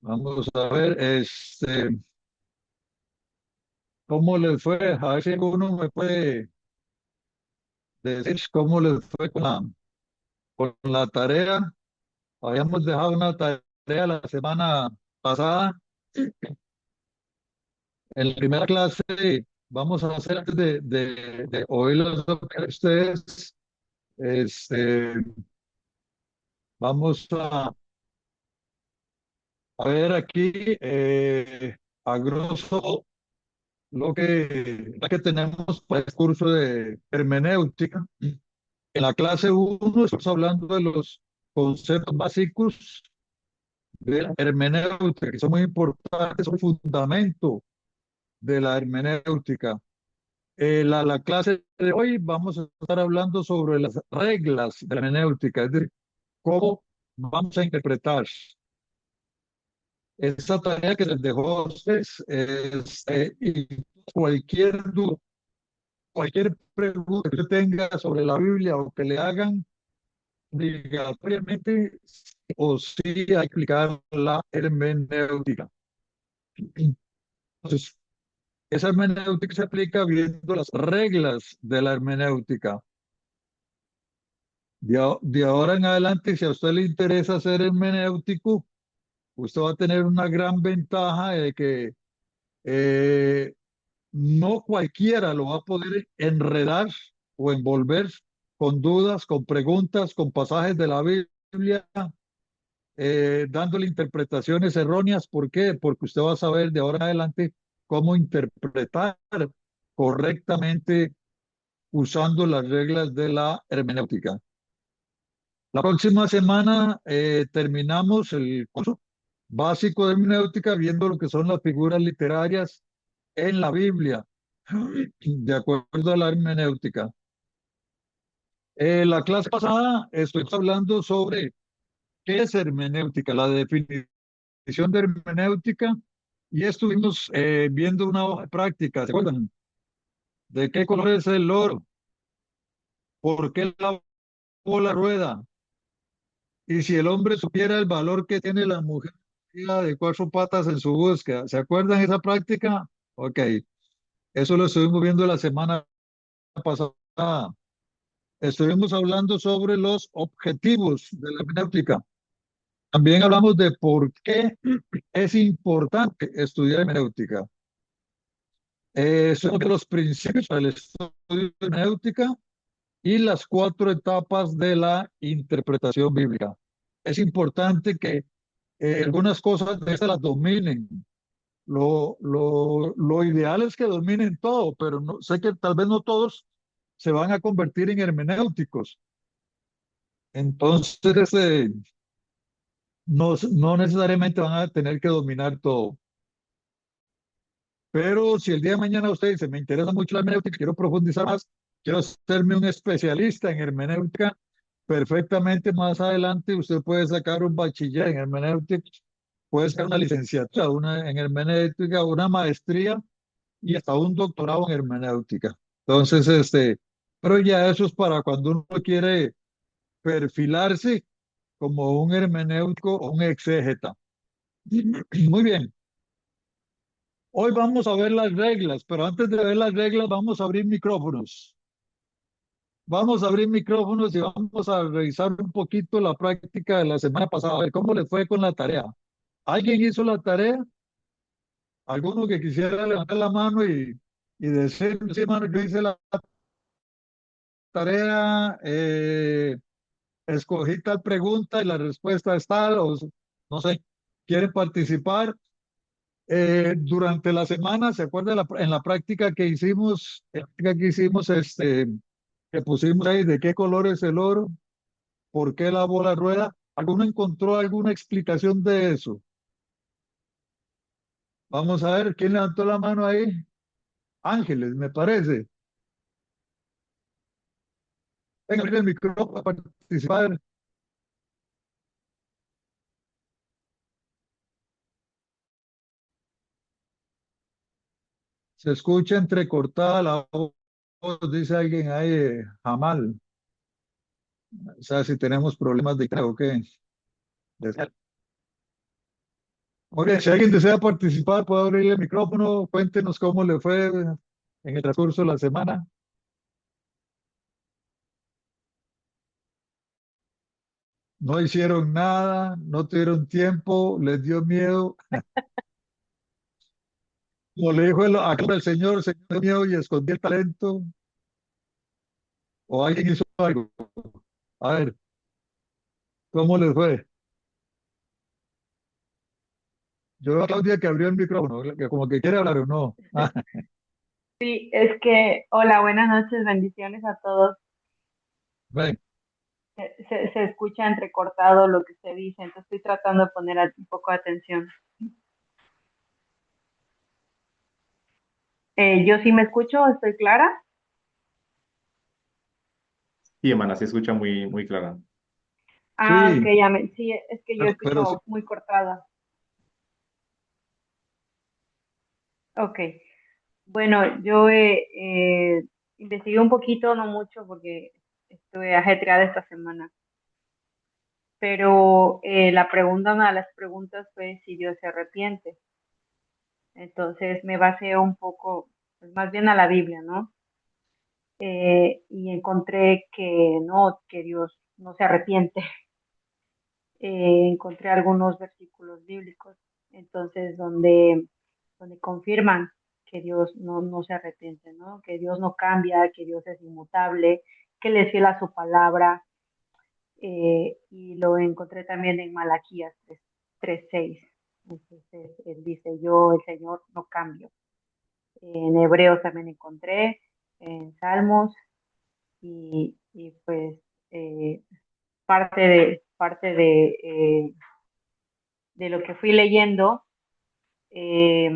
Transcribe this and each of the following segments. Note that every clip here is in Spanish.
Vamos a ver, ¿cómo les fue? A ver si alguno me puede decir cómo les fue con la tarea. Habíamos dejado una tarea la semana pasada. En la primera clase vamos a hacer antes de oír los de ustedes. Este, vamos a ver aquí a grosso lo que tenemos para el curso de hermenéutica. En la clase uno estamos hablando de los conceptos básicos de la hermenéutica, que son muy importantes, son el fundamento de la hermenéutica. La clase de hoy vamos a estar hablando sobre las reglas de la hermenéutica, es decir, cómo vamos a interpretar. Esa tarea que les dejó a ustedes, y cualquier duda, cualquier pregunta que usted tenga sobre la Biblia o que le hagan, obligatoriamente o sí hay que aplicar la hermenéutica. Entonces, esa hermenéutica se aplica viendo las reglas de la hermenéutica. De ahora en adelante, si a usted le interesa ser hermenéutico, usted va a tener una gran ventaja de que eh, no cualquiera lo va a poder enredar o envolver con dudas, con preguntas, con pasajes de la Biblia, dándole interpretaciones erróneas. ¿Por qué? Porque usted va a saber de ahora en adelante cómo interpretar correctamente usando las reglas de la hermenéutica. La próxima semana terminamos el curso básico de hermenéutica viendo lo que son las figuras literarias en la Biblia, de acuerdo a la hermenéutica. La clase pasada estoy hablando sobre qué es hermenéutica, la definición de hermenéutica, y estuvimos viendo una hoja de práctica. ¿Se acuerdan? ¿De qué color es el oro? ¿Por qué la bola rueda? Y si el hombre supiera el valor que tiene la mujer de cuatro patas en su búsqueda, ¿se acuerdan esa práctica? Ok, eso lo estuvimos viendo la semana pasada. Estuvimos hablando sobre los objetivos de la hermenéutica. También hablamos de por qué es importante estudiar hermenéutica. Son los principios del estudio de hermenéutica y las cuatro etapas de la interpretación bíblica. Es importante que algunas cosas de estas las dominen. Lo ideal es que dominen todo, pero sé que tal vez no todos se van a convertir en hermenéuticos. Entonces, no necesariamente van a tener que dominar todo. Pero si el día de mañana usted dice, me interesa mucho la hermenéutica, quiero profundizar más, quiero hacerme un especialista en hermenéutica, perfectamente más adelante usted puede sacar un bachiller en hermenéutica, puede sacar una licenciatura en hermenéutica, una maestría y hasta un doctorado en hermenéutica. Entonces, pero ya eso es para cuando uno quiere perfilarse como un hermenéutico o un exégeta. Muy bien. Hoy vamos a ver las reglas, pero antes de ver las reglas vamos a abrir micrófonos. Vamos a abrir micrófonos y vamos a revisar un poquito la práctica de la semana pasada, a ver cómo le fue con la tarea. ¿Alguien hizo la tarea? ¿Alguno que quisiera levantar la mano y decir, sí, mano, yo hice la tarea, escogí tal pregunta y la respuesta es tal, o no sé, quieren participar? Durante la semana, ¿se acuerda en la práctica que hicimos, que pusimos ahí de qué color es el oro, por qué la bola rueda? ¿Alguno encontró alguna explicación de eso? Vamos a ver, ¿quién levantó la mano ahí? Ángeles, me parece. Venga, abre el micrófono para participar. Se escucha entrecortada la voz, dice alguien ahí, Jamal. O sea, si tenemos problemas de o qué. Muy bien, si alguien desea participar, puede abrir el micrófono, cuéntenos cómo le fue en el transcurso de la semana. No hicieron nada, no tuvieron tiempo, les dio miedo. Como le dijo el Señor dio miedo y escondí el talento. O alguien hizo algo. A ver, ¿cómo les fue? Yo veo a Claudia que abrió el micrófono, que como que quiere hablar o no. Sí, es que, hola, buenas noches, bendiciones a todos. Ven, Se escucha entrecortado lo que se dice, entonces estoy tratando de poner un poco de atención. ¿Yo sí me escucho? ¿Estoy clara? Sí, hermana, se escucha muy, muy clara. Ah, ok, sí, sí, es que yo pero sí. escucho muy cortada. Ok, bueno, yo investigué un poquito, no mucho, porque estuve ajetreada esta semana, pero la pregunta, una de las preguntas fue si Dios se arrepiente. Entonces me basé un poco, pues más bien a la Biblia, ¿no? Y encontré que no, que Dios no se arrepiente. Encontré algunos versículos bíblicos, entonces, donde confirman que Dios no se arrepiente, ¿no? Que Dios no cambia, que Dios es inmutable, que Él es fiel a su palabra, y lo encontré también en Malaquías 3:6. Entonces, Él dice, yo, el Señor, no cambio. En Hebreos también encontré, en Salmos, y pues eh, parte de lo que fui leyendo, eh,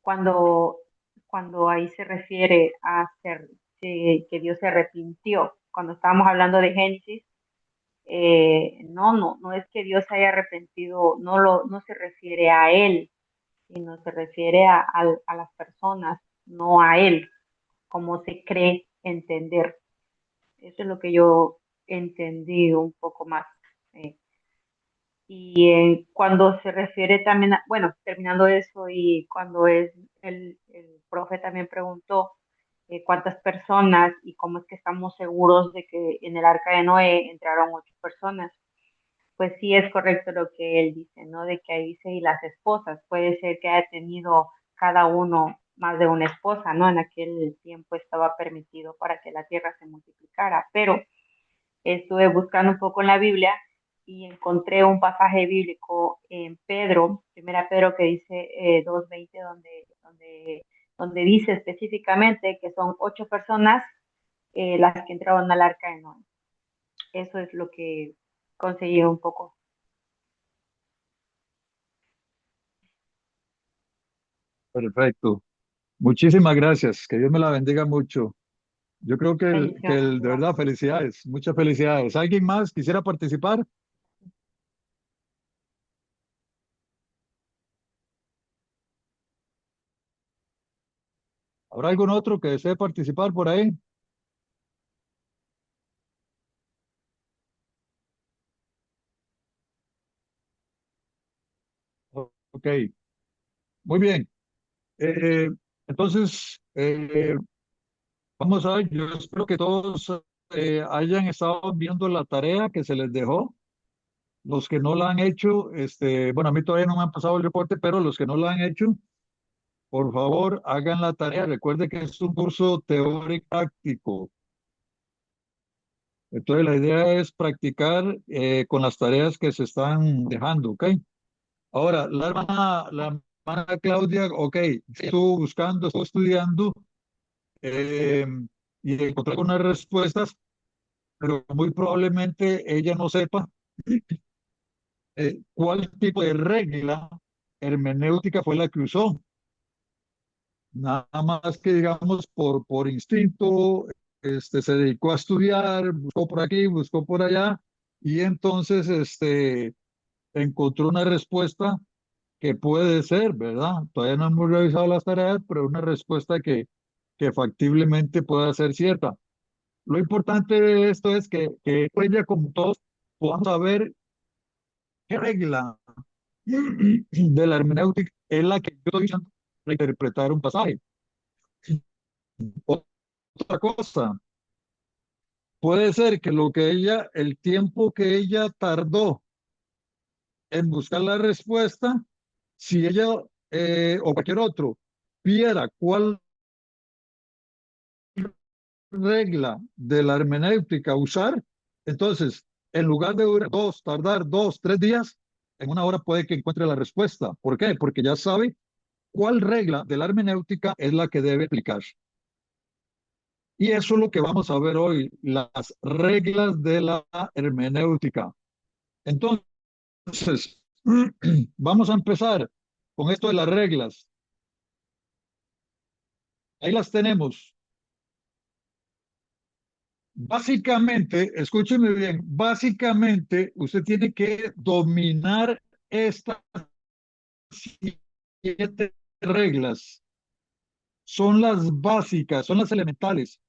cuando, cuando ahí se refiere a que Dios se arrepintió, cuando estábamos hablando de Génesis, no es que Dios se haya arrepentido, no se refiere a él, sino se refiere a las personas, no a él, como se cree entender. Eso es lo que yo entendí un poco más. eh, Y cuando se refiere también bueno, terminando eso, y cuando el profe también preguntó cuántas personas y cómo es que estamos seguros de que en el arca de Noé entraron 8 personas, pues sí es correcto lo que él dice, ¿no? De que ahí dice, y las esposas, puede ser que haya tenido cada uno más de una esposa, ¿no? En aquel tiempo estaba permitido para que la tierra se multiplicara, pero estuve buscando un poco en la Biblia y encontré un pasaje bíblico en Pedro, primera Pedro, que dice 2:20, donde dice específicamente que son 8 personas las que entraron al arca de Noé. Eso es lo que conseguí un poco. Perfecto. Muchísimas gracias. Que Dios me la bendiga mucho. Yo creo Bendiciones. de verdad, felicidades, muchas felicidades. ¿Alguien más quisiera participar? ¿Habrá algún otro que desee participar por ahí? Ok, muy bien. Eh, entonces, vamos a ver, yo espero que todos hayan estado viendo la tarea que se les dejó. Los que no la han hecho, bueno, a mí todavía no me han pasado el reporte, pero los que no la han hecho, por favor, hagan la tarea. Recuerde que es un curso teórico práctico. Entonces, la idea es practicar con las tareas que se están dejando, ¿ok? Ahora, la hermana Claudia, ok, estuvo buscando, estuvo estudiando eh, y encontró unas respuestas, pero muy probablemente ella no sepa cuál tipo de regla hermenéutica fue la que usó. Nada más que, digamos, por instinto, se dedicó a estudiar, buscó por aquí, buscó por allá, y entonces encontró una respuesta que puede ser, ¿verdad? Todavía no hemos revisado las tareas, pero una respuesta que factiblemente pueda ser cierta. Lo importante de esto es que ella, como todos, podamos saber qué regla de la hermenéutica es la que yo estoy usando para interpretar un pasaje. Otra cosa, puede ser que el tiempo que ella tardó en buscar la respuesta, si ella o cualquier otro viera cuál regla de la hermenéutica usar, entonces, en lugar de tardar 2, 3 días, en una hora puede que encuentre la respuesta. ¿Por qué? Porque ya sabe cuál regla de la hermenéutica es la que debe aplicar. Y eso es lo que vamos a ver hoy, las reglas de la hermenéutica. Entonces, vamos a empezar con esto de las reglas. Ahí las tenemos. Básicamente, escúcheme bien, básicamente usted tiene que dominar estas 7 reglas. Son las básicas, son las elementales.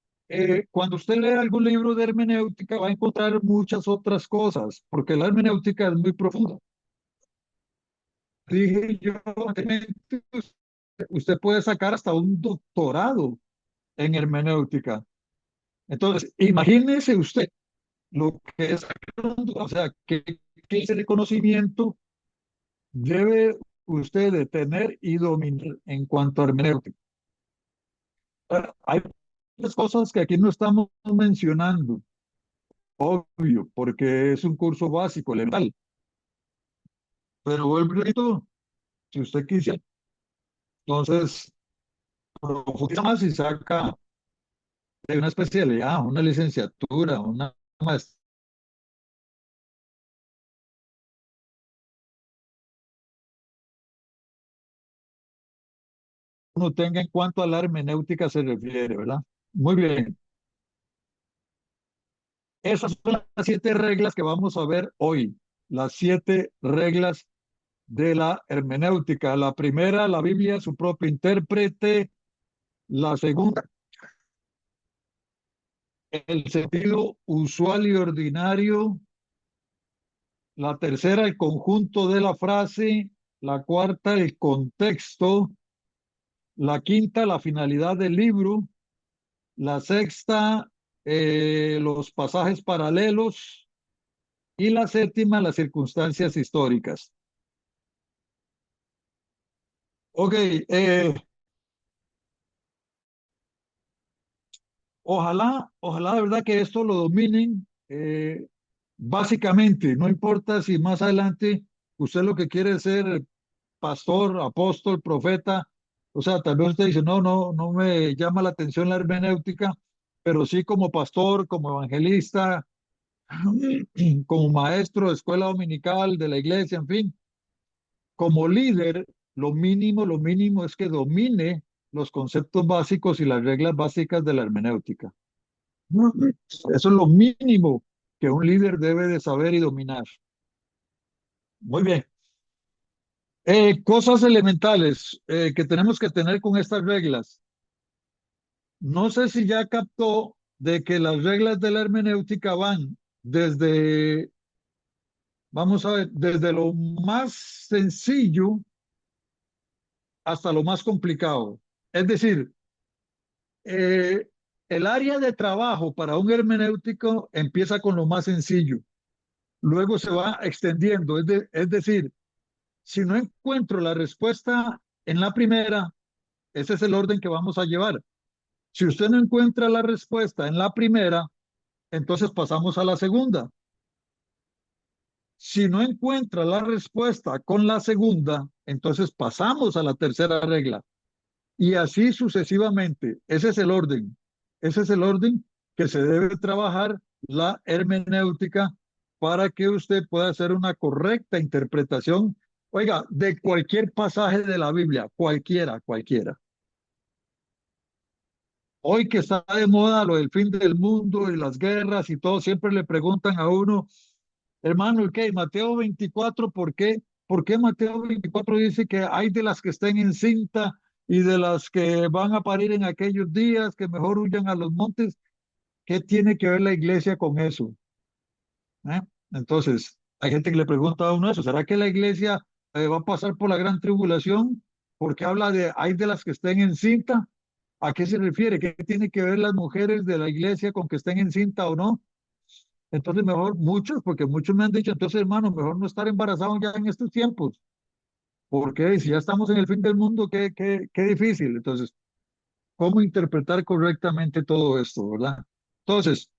Cuando usted lee algún libro de hermenéutica va a encontrar muchas otras cosas, porque la hermenéutica es muy profunda. Dije yo, anteriormente, usted puede sacar hasta un doctorado en hermenéutica. Entonces, imagínese usted lo que es, o sea, qué clase de conocimiento debe usted de tener y dominar en cuanto a hermenéutica. Ahora, hay muchas cosas que aquí no estamos mencionando, obvio, porque es un curso básico, elemental. Pero vuelvo y repito, si usted quisiera, entonces profundiza más y saca de una especialidad, una licenciatura, una maestría, uno tenga en cuanto a la hermenéutica se refiere, ¿verdad? Muy bien. Esas son las 7 reglas que vamos a ver hoy. Las 7 reglas de la hermenéutica. La primera, la Biblia, su propio intérprete. La segunda, el sentido usual y ordinario. La tercera, el conjunto de la frase. La cuarta, el contexto. La quinta, la finalidad del libro. La sexta, los pasajes paralelos. Y la séptima, las circunstancias históricas. Ok, ojalá de verdad que esto lo dominen. Básicamente, no importa si más adelante usted lo que quiere es ser pastor, apóstol, profeta, o sea, tal vez usted dice, no me llama la atención la hermenéutica, pero sí como pastor, como evangelista, como maestro de escuela dominical de la iglesia, en fin, como líder, lo mínimo es que domine los conceptos básicos y las reglas básicas de la hermenéutica. Eso es lo mínimo que un líder debe de saber y dominar. Muy bien. Cosas elementales que tenemos que tener con estas reglas. No sé si ya captó de que las reglas de la hermenéutica van desde, vamos a ver, desde lo más sencillo hasta lo más complicado. Es decir, eh, el área de trabajo para un hermenéutico empieza con lo más sencillo, luego se va extendiendo. Es decir, si no encuentro la respuesta en la primera, ese es el orden que vamos a llevar. Si usted no encuentra la respuesta en la primera, entonces pasamos a la segunda. Si no encuentra la respuesta con la segunda, entonces pasamos a la tercera regla. Y así sucesivamente. Ese es el orden. Ese es el orden que se debe trabajar la hermenéutica para que usted pueda hacer una correcta interpretación, oiga, de cualquier pasaje de la Biblia, cualquiera. Hoy que está de moda lo del fin del mundo y las guerras y todo, siempre le preguntan a uno, hermano, ¿qué? Mateo 24, ¿por qué? ¿Por qué Mateo 24 dice que hay de las que estén en cinta y de las que van a parir en aquellos días, que mejor huyan a los montes? ¿Qué tiene que ver la iglesia con eso? ¿Eh? Entonces, hay gente que le pregunta a uno eso, ¿será que la iglesia va a pasar por la gran tribulación, porque habla de, hay de las que estén encinta. ¿A qué se refiere? ¿Qué tiene que ver las mujeres de la iglesia con que estén encinta o no? Entonces mejor muchos, porque muchos me han dicho, entonces hermano, mejor no estar embarazado ya en estos tiempos, porque si ya estamos en el fin del mundo, qué difícil. Entonces, ¿cómo interpretar correctamente todo esto, verdad? Entonces,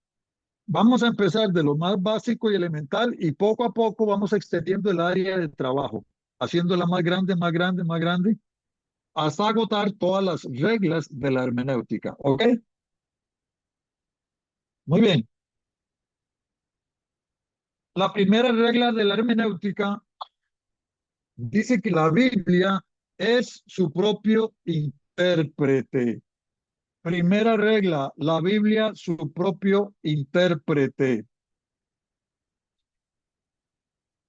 vamos a empezar de lo más básico y elemental y poco a poco vamos extendiendo el área de trabajo, haciéndola más grande, más grande, más grande, hasta agotar todas las reglas de la hermenéutica. ¿Ok? Muy bien. La primera regla de la hermenéutica dice que la Biblia es su propio intérprete. Primera regla, la Biblia su propio intérprete.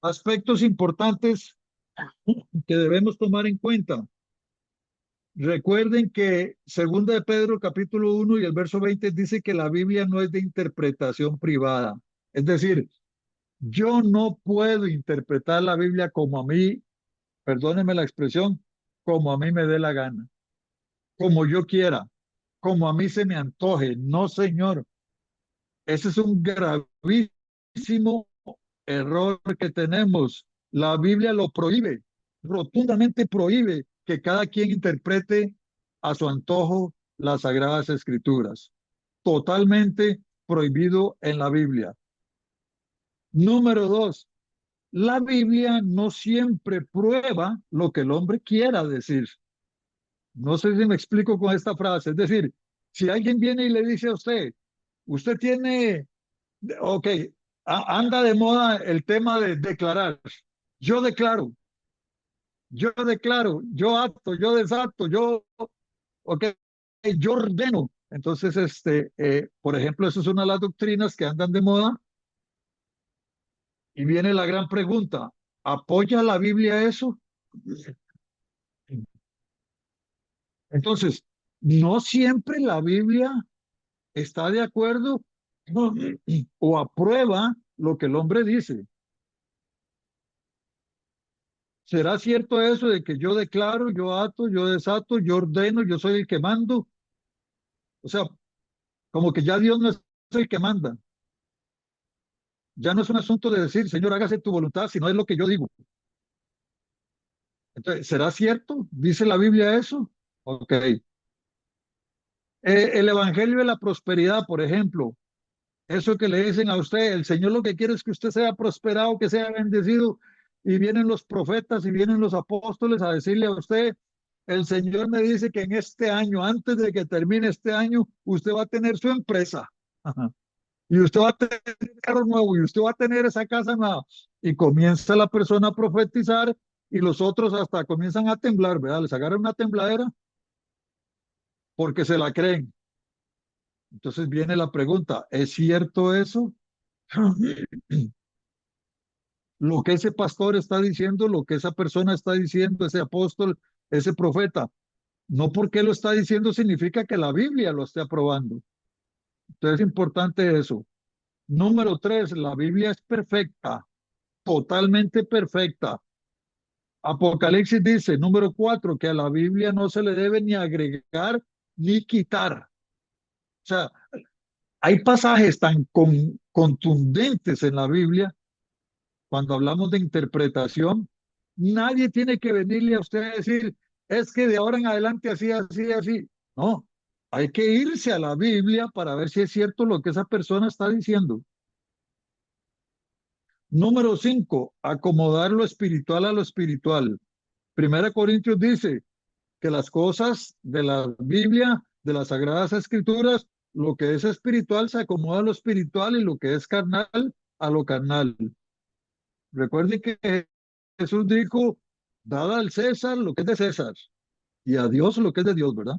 Aspectos importantes que debemos tomar en cuenta. Recuerden que segunda de Pedro capítulo 1 y el verso 20 dice que la Biblia no es de interpretación privada. Es decir, yo no puedo interpretar la Biblia como a mí, perdónenme la expresión, como a mí me dé la gana, como yo quiera, como a mí se me antoje. No, señor. Ese es un gravísimo error que tenemos. La Biblia lo prohíbe, rotundamente prohíbe que cada quien interprete a su antojo las Sagradas Escrituras. Totalmente prohibido en la Biblia. Número dos, la Biblia no siempre prueba lo que el hombre quiera decir. No sé si me explico con esta frase. Es decir, si alguien viene y le dice a usted, usted tiene, ok, anda de moda el tema de declarar. Yo declaro, yo acto, yo desato, ok, yo ordeno. Entonces, por ejemplo, eso es una de las doctrinas que andan de moda y viene la gran pregunta, ¿apoya la Biblia eso? Entonces, no siempre la Biblia está de acuerdo no, o aprueba lo que el hombre dice. ¿Será cierto eso de que yo declaro, yo ato, yo desato, yo ordeno, yo soy el que mando? O sea, como que ya Dios no es el que manda. Ya no es un asunto de decir, Señor, hágase tu voluntad, sino es lo que yo digo. Entonces, ¿será cierto? ¿Dice la Biblia eso? Ok. El Evangelio de la Prosperidad, por ejemplo, eso que le dicen a usted, el Señor lo que quiere es que usted sea prosperado, que sea bendecido, y vienen los profetas y vienen los apóstoles a decirle a usted, el Señor me dice que en este año, antes de que termine este año, usted va a tener su empresa. Ajá. Y usted va a tener un carro nuevo y usted va a tener esa casa nueva. Y comienza la persona a profetizar y los otros hasta comienzan a temblar, ¿verdad? Les agarran una tembladera porque se la creen. Entonces viene la pregunta, ¿es cierto eso? Lo que ese pastor está diciendo, lo que esa persona está diciendo, ese apóstol, ese profeta, no porque lo está diciendo significa que la Biblia lo esté aprobando. Entonces es importante eso. Número tres, la Biblia es perfecta, totalmente perfecta. Apocalipsis dice, número cuatro, que a la Biblia no se le debe ni agregar ni quitar. O sea, hay pasajes tan contundentes en la Biblia cuando hablamos de interpretación. Nadie tiene que venirle a usted a decir, es que de ahora en adelante así, así, así. No, hay que irse a la Biblia para ver si es cierto lo que esa persona está diciendo. Número 5, acomodar lo espiritual a lo espiritual. Primera Corintios dice que las cosas de la Biblia, de las Sagradas Escrituras, lo que es espiritual se acomoda a lo espiritual y lo que es carnal a lo carnal. Recuerden que Jesús dijo, dada al César lo que es de César y a Dios lo que es de Dios, ¿verdad?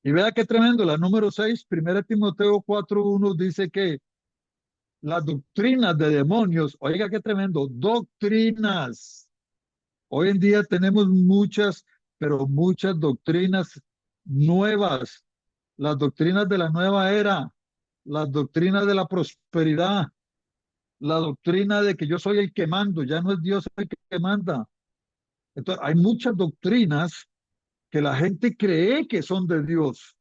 Y vea qué tremendo, la número 6, 1 Timoteo 4:1 dice que las doctrinas de demonios, oiga qué tremendo, doctrinas. Hoy en día tenemos muchas, pero muchas doctrinas nuevas, las doctrinas de la nueva era, las doctrinas de la prosperidad, la doctrina de que yo soy el que mando, ya no es Dios el que manda. Entonces, hay muchas doctrinas que la gente cree que son de Dios,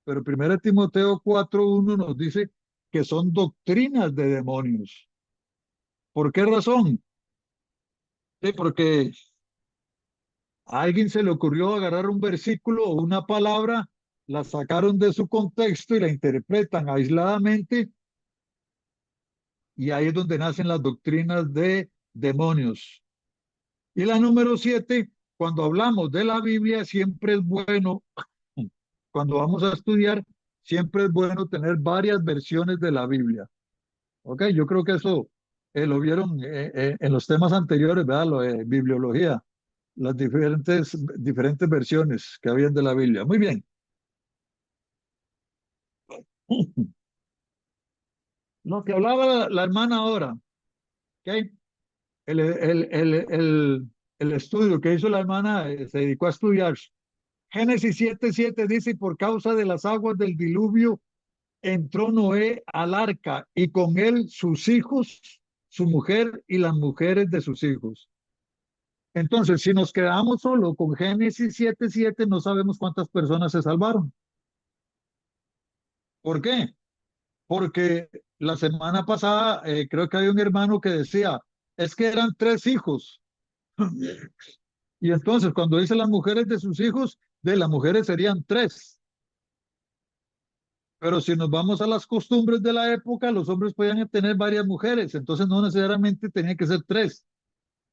pero 1 Timoteo 4:1 nos dice que son doctrinas de demonios. ¿Por qué razón? Sí, porque a alguien se le ocurrió agarrar un versículo o una palabra, la sacaron de su contexto y la interpretan aisladamente, y ahí es donde nacen las doctrinas de demonios. Y la número 7, cuando hablamos de la Biblia, siempre es bueno, cuando vamos a estudiar, siempre es bueno tener varias versiones de la Biblia. Ok, yo creo que eso lo vieron en los temas anteriores, ¿verdad? Lo de bibliología, las diferentes versiones que habían de la Biblia. Muy bien. Lo que hablaba la hermana ahora, ¿ok? El estudio que hizo la hermana se dedicó a estudiar. Génesis 7:7 dice, y por causa de las aguas del diluvio entró Noé al arca y con él sus hijos, su mujer y las mujeres de sus hijos. Entonces, si nos quedamos solo con Génesis 7:7, no sabemos cuántas personas se salvaron. ¿Por qué? Porque la semana pasada creo que había un hermano que decía, es que eran 3 hijos. Y entonces, cuando dice las mujeres de sus hijos, de las mujeres serían 3. Pero si nos vamos a las costumbres de la época, los hombres podían tener varias mujeres, entonces no necesariamente tenía que ser 3.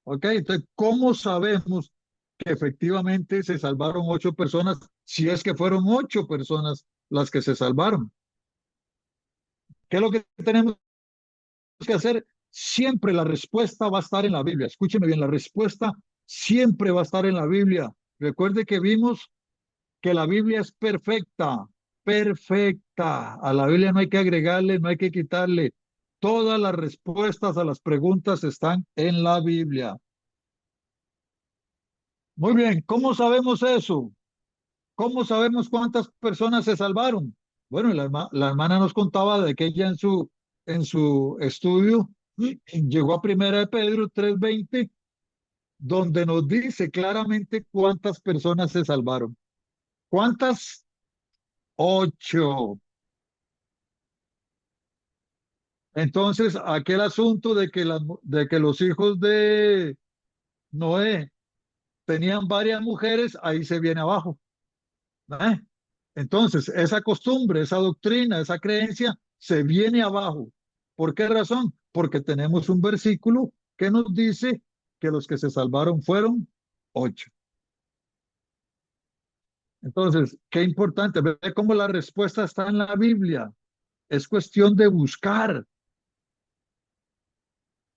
¿Ok? Entonces, ¿cómo sabemos que efectivamente se salvaron 8 personas si es que fueron 8 personas las que se salvaron? ¿Qué es lo que tenemos que hacer? Siempre la respuesta va a estar en la Biblia. Escúcheme bien, la respuesta siempre va a estar en la Biblia. Recuerde que vimos que la Biblia es perfecta, perfecta. A la Biblia no hay que agregarle, no hay que quitarle. Todas las respuestas a las preguntas están en la Biblia. Muy bien, ¿cómo sabemos eso? ¿Cómo sabemos cuántas personas se salvaron? Bueno, la hermana nos contaba de que ella en su estudio llegó a 1 Pedro 3:20, donde nos dice claramente cuántas personas se salvaron. ¿Cuántas? 8. Entonces, aquel asunto de que los hijos de Noé tenían varias mujeres, ahí se viene abajo. ¿Eh? Entonces, esa costumbre, esa doctrina, esa creencia se viene abajo. ¿Por qué razón? Porque tenemos un versículo que nos dice que los que se salvaron fueron 8. Entonces, qué importante, ve cómo la respuesta está en la Biblia. Es cuestión de buscar.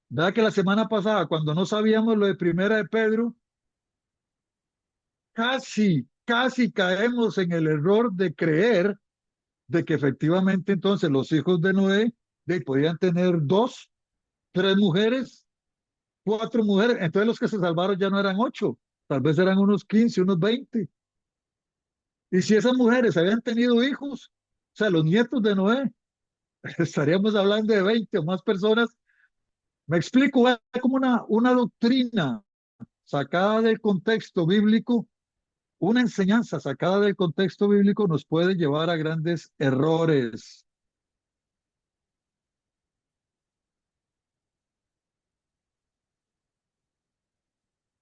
¿Verdad que la semana pasada, cuando no sabíamos lo de 1 Pedro, casi caemos en el error de creer de que efectivamente entonces los hijos de Noé podían tener 2, 3 mujeres, 4 mujeres? Entonces los que se salvaron ya no eran 8, tal vez eran unos 15, unos 20. Y si esas mujeres habían tenido hijos, o sea, los nietos de Noé, estaríamos hablando de 20 o más personas. Me explico, es como una doctrina sacada del contexto bíblico. Una enseñanza sacada del contexto bíblico nos puede llevar a grandes errores.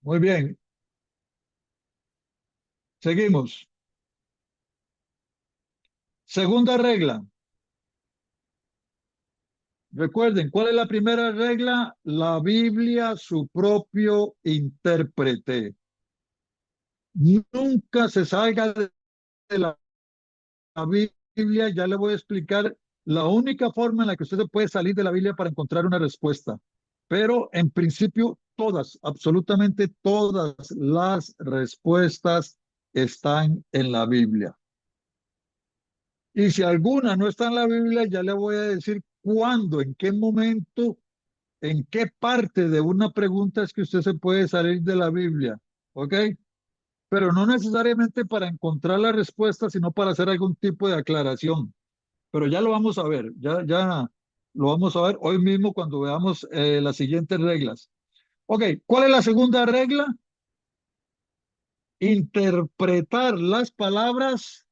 Muy bien, seguimos. Segunda regla. Recuerden, ¿cuál es la primera regla? La Biblia, su propio intérprete. Nunca se salga de la Biblia. Ya le voy a explicar la única forma en la que usted se puede salir de la Biblia para encontrar una respuesta. Pero en principio, todas, absolutamente todas las respuestas están en la Biblia. Y si alguna no está en la Biblia, ya le voy a decir cuándo, en qué momento, en qué parte de una pregunta es que usted se puede salir de la Biblia. ¿Ok? Pero no necesariamente para encontrar la respuesta, sino para hacer algún tipo de aclaración. Pero ya lo vamos a ver. Ya lo vamos a ver hoy mismo cuando veamos las siguientes reglas. Ok, ¿cuál es la segunda regla? Interpretar las palabras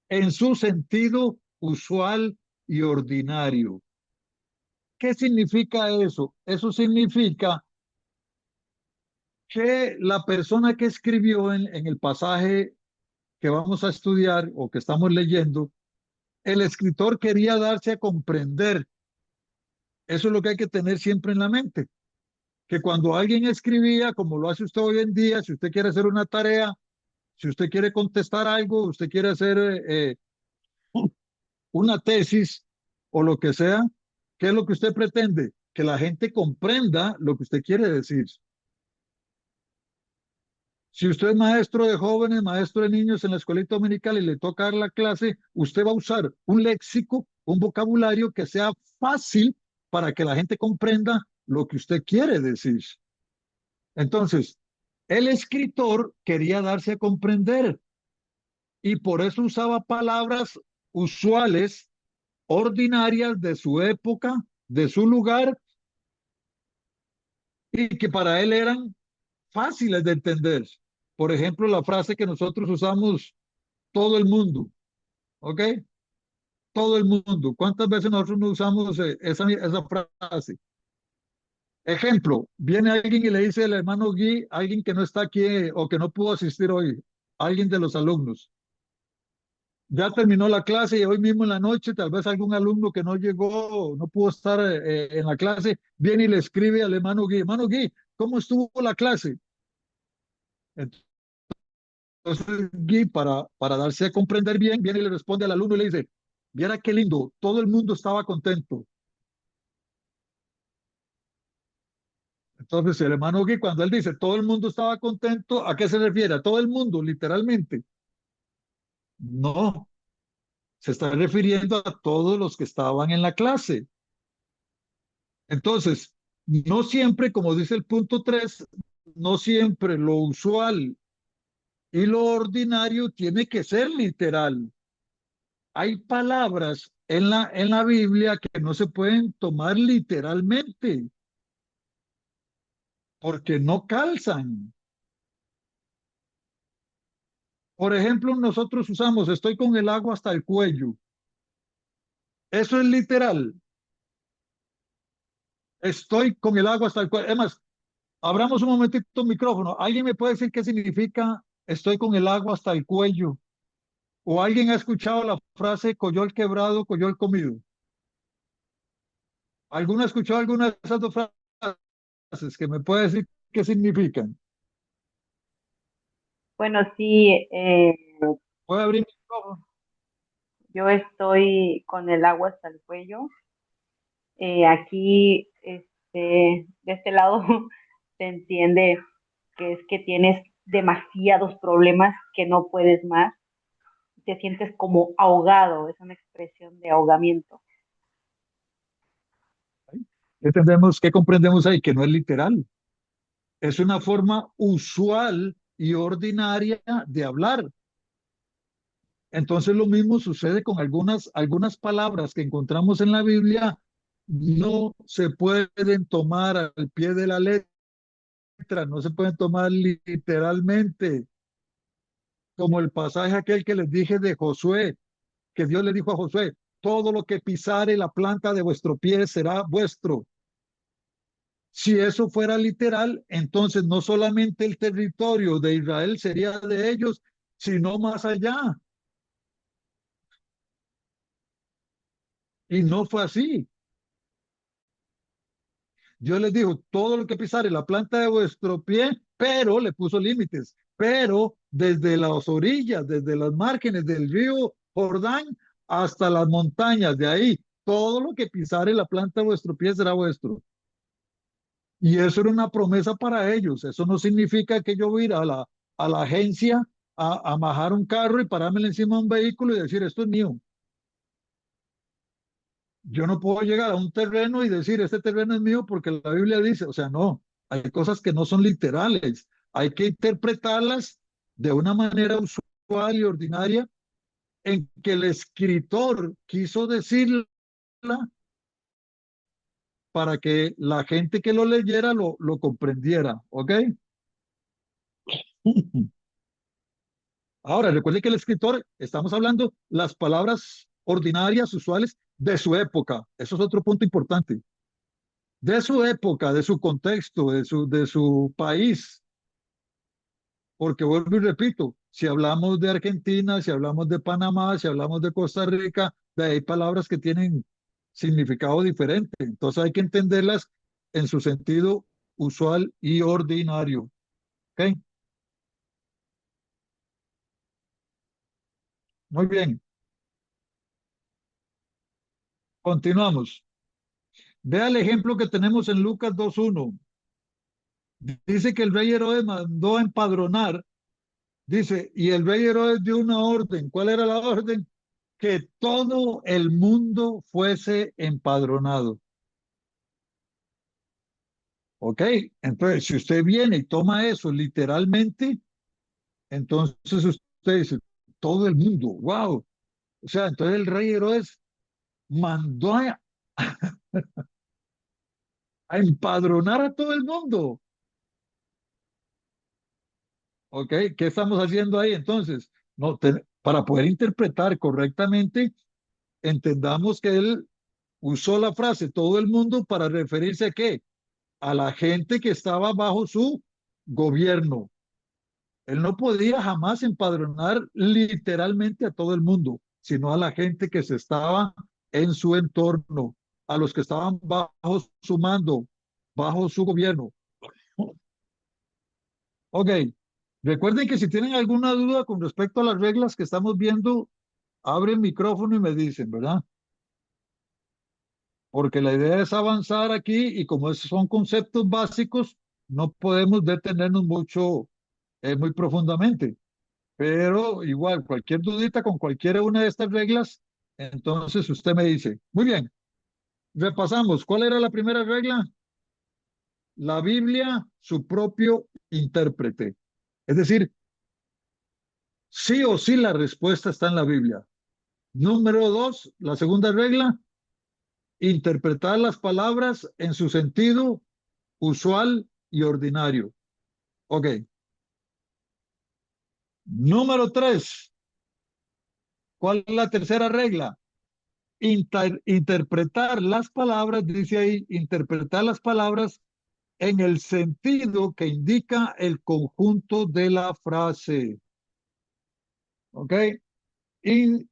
en su sentido usual y ordinario. ¿Qué significa eso? Eso significa que la persona que escribió en el pasaje que vamos a estudiar o que estamos leyendo, el escritor quería darse a comprender. Eso es lo que hay que tener siempre en la mente, que cuando alguien escribía, como lo hace usted hoy en día, si usted quiere hacer una tarea, si usted quiere contestar algo, usted quiere hacer una tesis o lo que sea, ¿qué es lo que usted pretende? Que la gente comprenda lo que usted quiere decir. Si usted es maestro de jóvenes, maestro de niños en la escuelita dominical y le toca dar la clase, usted va a usar un léxico, un vocabulario que sea fácil para que la gente comprenda lo que usted quiere decir. Entonces, el escritor quería darse a comprender y por eso usaba palabras usuales, ordinarias de su época, de su lugar, y que para él eran fáciles de entender. Por ejemplo, la frase que nosotros usamos todo el mundo, ¿ok? Todo el mundo. ¿Cuántas veces nosotros no usamos esa frase? Ejemplo, viene alguien y le dice el hermano Guy, alguien que no está aquí o que no pudo asistir hoy, alguien de los alumnos. Ya terminó la clase y hoy mismo en la noche, tal vez algún alumno que no llegó, no pudo estar en la clase, viene y le escribe al hermano Guy, ¿cómo estuvo la clase? Entonces Guy, para darse a comprender bien, viene y le responde al alumno y le dice, viera qué lindo, todo el mundo estaba contento. Entonces el hermano Guy, cuando él dice, todo el mundo estaba contento, ¿a qué se refiere? ¿A todo el mundo, literalmente? No, se está refiriendo a todos los que estaban en la clase. Entonces, no siempre, como dice el punto 3, no siempre lo usual y lo ordinario tiene que ser literal. Hay palabras en la Biblia que no se pueden tomar literalmente porque no calzan. Por ejemplo, nosotros usamos estoy con el agua hasta el cuello. Eso es literal. Estoy con el agua hasta el cuello. Además, abramos un momentito el micrófono. ¿Alguien me puede decir qué significa estoy con el agua hasta el cuello? ¿O alguien ha escuchado la frase coyol quebrado, coyol comido? ¿Alguno ha escuchado alguna de esas dos frases que me puede decir qué significan? Bueno, sí, ¿Puede abrir mi micrófono? yo estoy con el agua hasta el cuello. Aquí, de este lado, se entiende que es que tienes demasiados problemas que no puedes más. Te sientes como ahogado, es una expresión de ahogamiento. ¿Qué entendemos, qué comprendemos ahí? Que no es literal. Es una forma usual y ordinaria de hablar. Entonces lo mismo sucede con algunas palabras que encontramos en la Biblia, no se pueden tomar al pie de la letra, no se pueden tomar literalmente, como el pasaje aquel que les dije de Josué, que Dios le dijo a Josué, todo lo que pisare la planta de vuestro pie será vuestro. Si eso fuera literal, entonces no solamente el territorio de Israel sería de ellos, sino más allá. Y no fue así. Dios les dijo, todo lo que pisare la planta de vuestro pie, pero le puso límites, pero desde las orillas, desde las márgenes del río Jordán hasta las montañas, de ahí, todo lo que pisare la planta de vuestro pie será vuestro. Y eso era una promesa para ellos. Eso no significa que yo voy a ir a la agencia a majar un carro y pararme encima de un vehículo y decir, esto es mío. Yo no puedo llegar a un terreno y decir, este terreno es mío porque la Biblia dice, o sea, no, hay cosas que no son literales, hay que interpretarlas de una manera usual y ordinaria en que el escritor quiso decirla para que la gente que lo leyera lo comprendiera, ¿ok? Ahora, recuerde que el escritor, estamos hablando las palabras ordinarias, usuales de su época. Eso es otro punto importante. De su época, de su contexto, de su país. Porque vuelvo y repito, si hablamos de Argentina, si hablamos de Panamá, si hablamos de Costa Rica, hay palabras que tienen significado diferente. Entonces hay que entenderlas en su sentido usual y ordinario. ¿Ok? Muy bien. Continuamos. Vea el ejemplo que tenemos en Lucas 2:1. Dice que el rey Herodes mandó a empadronar. Dice, y el rey Herodes dio una orden. ¿Cuál era la orden? Que todo el mundo fuese empadronado. ¿Ok? Entonces, si usted viene y toma eso literalmente, entonces usted dice, todo el mundo, wow. O sea, entonces el rey Herodes mandó a empadronar a todo el mundo. ¿Ok? ¿Qué estamos haciendo ahí entonces? No, para poder interpretar correctamente, entendamos que él usó la frase todo el mundo para referirse a qué? A la gente que estaba bajo su gobierno. Él no podía jamás empadronar literalmente a todo el mundo, sino a la gente que se estaba en su entorno, a los que estaban bajo su mando, bajo su gobierno. Ok, recuerden que si tienen alguna duda con respecto a las reglas que estamos viendo, abren el micrófono y me dicen, ¿verdad? Porque la idea es avanzar aquí y como esos son conceptos básicos, no podemos detenernos mucho, muy profundamente. Pero igual, cualquier dudita con cualquiera una de estas reglas, entonces usted me dice, muy bien, repasamos. ¿Cuál era la primera regla? La Biblia, su propio intérprete. Es decir, sí o sí la respuesta está en la Biblia. Número dos, la segunda regla, interpretar las palabras en su sentido usual y ordinario. Ok. Número tres, ¿cuál es la tercera regla? Interpretar las palabras, dice ahí, interpretar las palabras en el sentido que indica el conjunto de la frase. ¿Ok? In-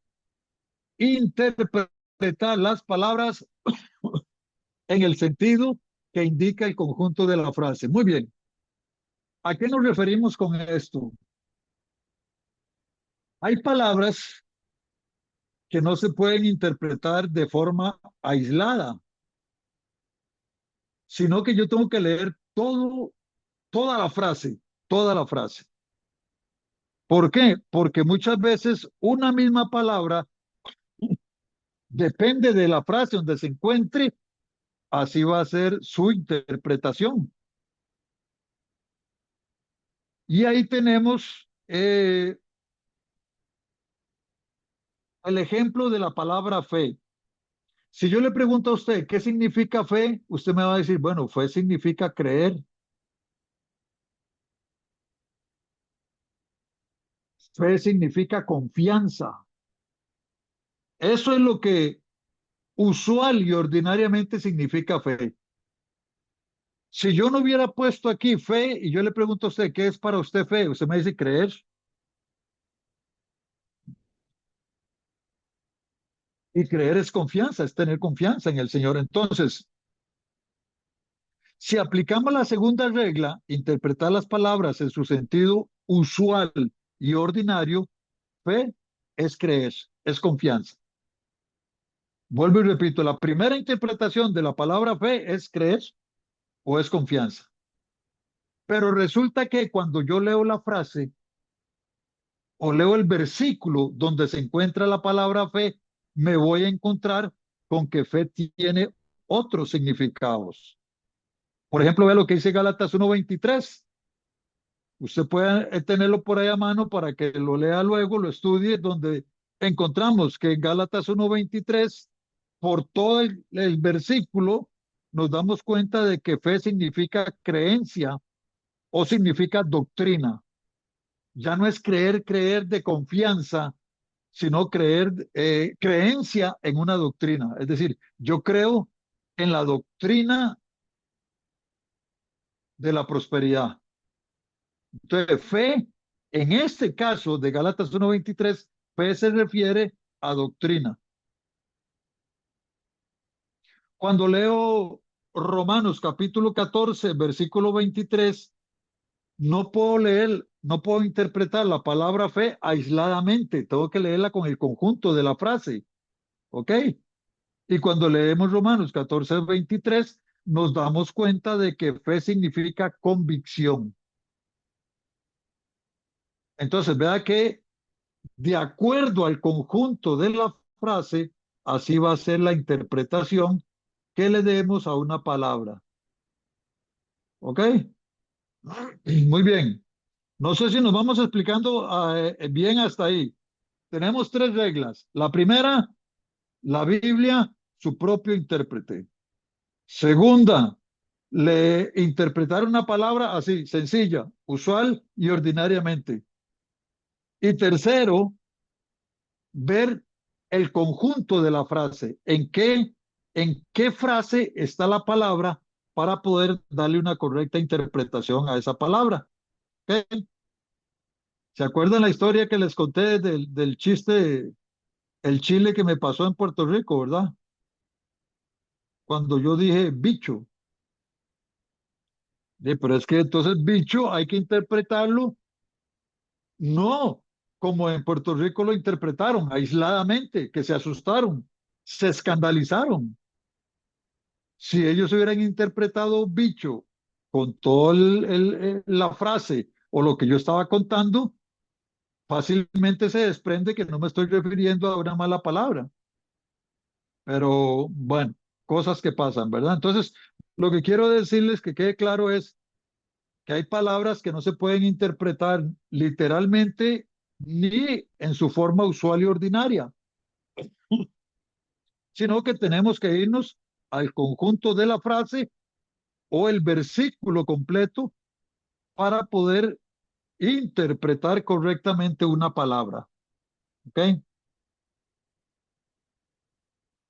Interpretar las palabras en el sentido que indica el conjunto de la frase. Muy bien. ¿A qué nos referimos con esto? Hay palabras que no se pueden interpretar de forma aislada, sino que yo tengo que leer toda la frase, toda la frase. ¿Por qué? Porque muchas veces una misma palabra depende de la frase donde se encuentre, así va a ser su interpretación. Y ahí tenemos el ejemplo de la palabra fe. Si yo le pregunto a usted qué significa fe, usted me va a decir, bueno, fe significa creer, fe significa confianza. Eso es lo que usual y ordinariamente significa fe. Si yo no hubiera puesto aquí fe y yo le pregunto a usted qué es para usted fe, usted me dice creer. Y creer es confianza, es tener confianza en el Señor. Entonces, si aplicamos la segunda regla, interpretar las palabras en su sentido usual y ordinario, fe es creer, es confianza. Vuelvo y repito, la primera interpretación de la palabra fe es creer o es confianza. Pero resulta que cuando yo leo la frase o leo el versículo donde se encuentra la palabra fe, me voy a encontrar con que fe tiene otros significados. Por ejemplo, vea lo que dice Gálatas 1:23. Usted puede tenerlo por ahí a mano para que lo lea luego, lo estudie, donde encontramos que en Gálatas 1:23, por todo el versículo, nos damos cuenta de que fe significa creencia o significa doctrina. Ya no es creer, creer de confianza, sino creer, creencia en una doctrina. Es decir, yo creo en la doctrina de la prosperidad. Entonces, fe, en este caso de Gálatas 1:23, fe se refiere a doctrina. Cuando leo Romanos capítulo 14, versículo 23, no puedo leer, no puedo interpretar la palabra fe aisladamente, tengo que leerla con el conjunto de la frase, ¿ok? Y cuando leemos Romanos 14:23, nos damos cuenta de que fe significa convicción. Entonces, vea que de acuerdo al conjunto de la frase, así va a ser la interpretación que le demos a una palabra. ¿Ok? Muy bien. No sé si nos vamos explicando bien hasta ahí. Tenemos tres reglas. La primera, la Biblia, su propio intérprete. Segunda, le interpretar una palabra así, sencilla, usual y ordinariamente. Y tercero, ver el conjunto de la frase, en qué frase está la palabra para poder darle una correcta interpretación a esa palabra. ¿Ok? ¿Se acuerdan la historia que les conté del chiste, el chile que me pasó en Puerto Rico, verdad? Cuando yo dije bicho. Pero es que entonces bicho hay que interpretarlo, no como en Puerto Rico lo interpretaron, aisladamente, que se asustaron, se escandalizaron. Si ellos hubieran interpretado bicho con toda la frase o lo que yo estaba contando, fácilmente se desprende que no me estoy refiriendo a una mala palabra. Pero bueno, cosas que pasan, ¿verdad? Entonces, lo que quiero decirles que quede claro es que hay palabras que no se pueden interpretar literalmente ni en su forma usual y ordinaria, sino que tenemos que irnos al conjunto de la frase o el versículo completo para poder interpretar correctamente una palabra. ¿Ok?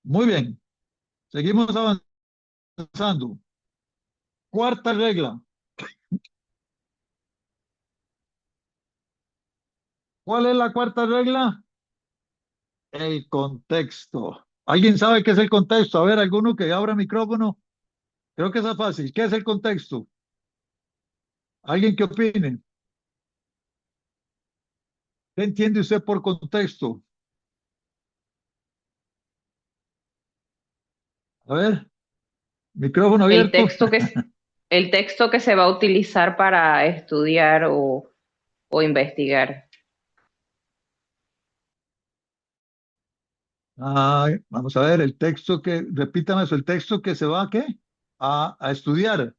Muy bien, seguimos avanzando. Cuarta regla. ¿Cuál es la cuarta regla? El contexto. ¿Alguien sabe qué es el contexto? A ver, alguno que abra micrófono. Creo que es fácil. ¿Qué es el contexto? ¿Alguien que opine? ¿Qué entiende usted por contexto? A ver, micrófono El abierto. texto el texto que se va a utilizar para estudiar o investigar. Ay, vamos a ver, el texto que, repítame eso, el texto que se va a qué? A estudiar.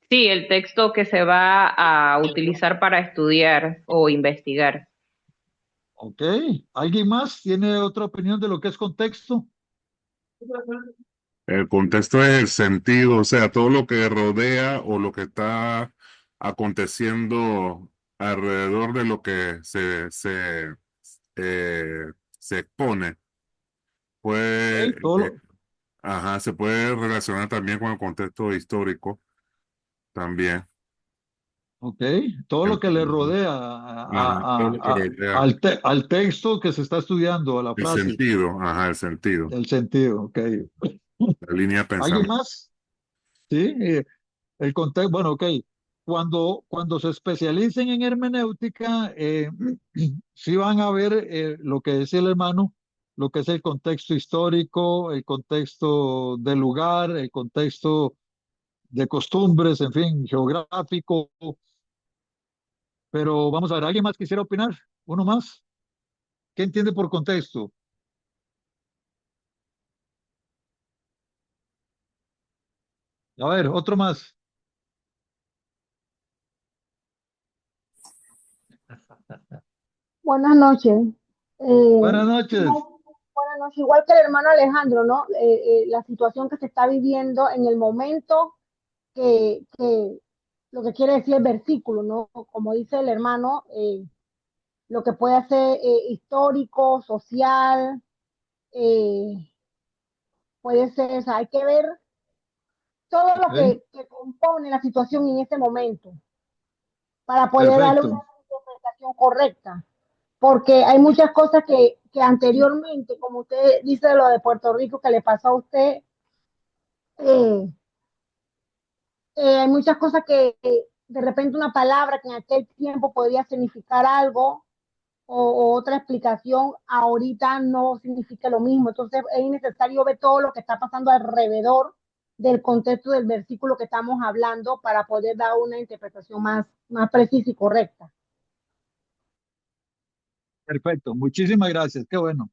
Sí, el texto que se va a utilizar para estudiar o investigar. Ok. ¿Alguien más tiene otra opinión de lo que es contexto? El contexto es el sentido, o sea, todo lo que rodea o lo que está aconteciendo alrededor de lo que se expone. Puede, Ok, todo lo, ajá, se puede relacionar también con el contexto histórico también. ok, todo lo que le rodea Ajá, todo lo que rodea al texto que se está estudiando, a la el frase, sentido, ajá, el sentido, el sentido, ok. la línea de ¿Alguien pensamiento. más? Sí, el contexto, bueno, ok. Cuando se especialicen en hermenéutica, sí van a ver lo que decía el hermano, lo que es el contexto histórico, el contexto del lugar, el contexto de costumbres, en fin, geográfico. Pero vamos a ver, ¿alguien más quisiera opinar? ¿Uno más? ¿Qué entiende por contexto? A ver, otro más. Buenas noches. Buenas noches. Buenas noches, igual que el hermano Alejandro, ¿no? La situación que se está viviendo en el momento que lo que quiere decir el versículo, ¿no? Como dice el hermano, lo que puede ser histórico, social, eh, puede ser, o sea, hay que ver todo lo Ok, que compone la situación en este momento para poder darle una perfecto. interpretación correcta. Porque hay muchas cosas que anteriormente, como usted dice lo de Puerto Rico que le pasó a usted, eh, hay muchas cosas que de repente una palabra que en aquel tiempo podría significar algo o otra explicación, ahorita no significa lo mismo. Entonces es necesario ver todo lo que está pasando alrededor del contexto del versículo que estamos hablando para poder dar una interpretación más precisa y correcta. Perfecto. Muchísimas gracias. Qué bueno.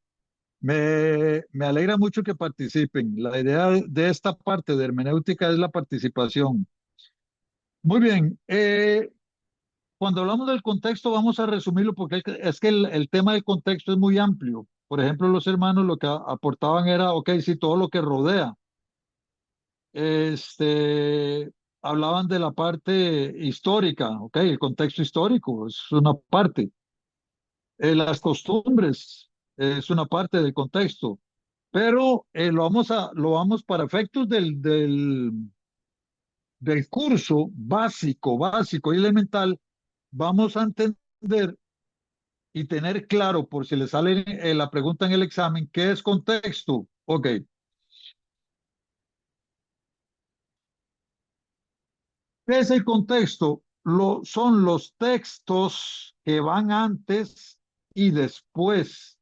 Me alegra mucho que participen. La idea de esta parte de hermenéutica es la participación. Muy bien. Cuando hablamos del contexto, vamos a resumirlo porque es que el tema del contexto es muy amplio. Por ejemplo, los hermanos lo que aportaban era, ok, sí, todo lo que rodea. Este, hablaban de la parte histórica, ok, el contexto histórico es una parte. Las costumbres es una parte del contexto, pero lo vamos para efectos del curso básico y elemental, vamos a entender y tener claro, por si le sale la pregunta en el examen, ¿qué es contexto? Ok, ¿qué es el contexto? Son los textos que van antes y después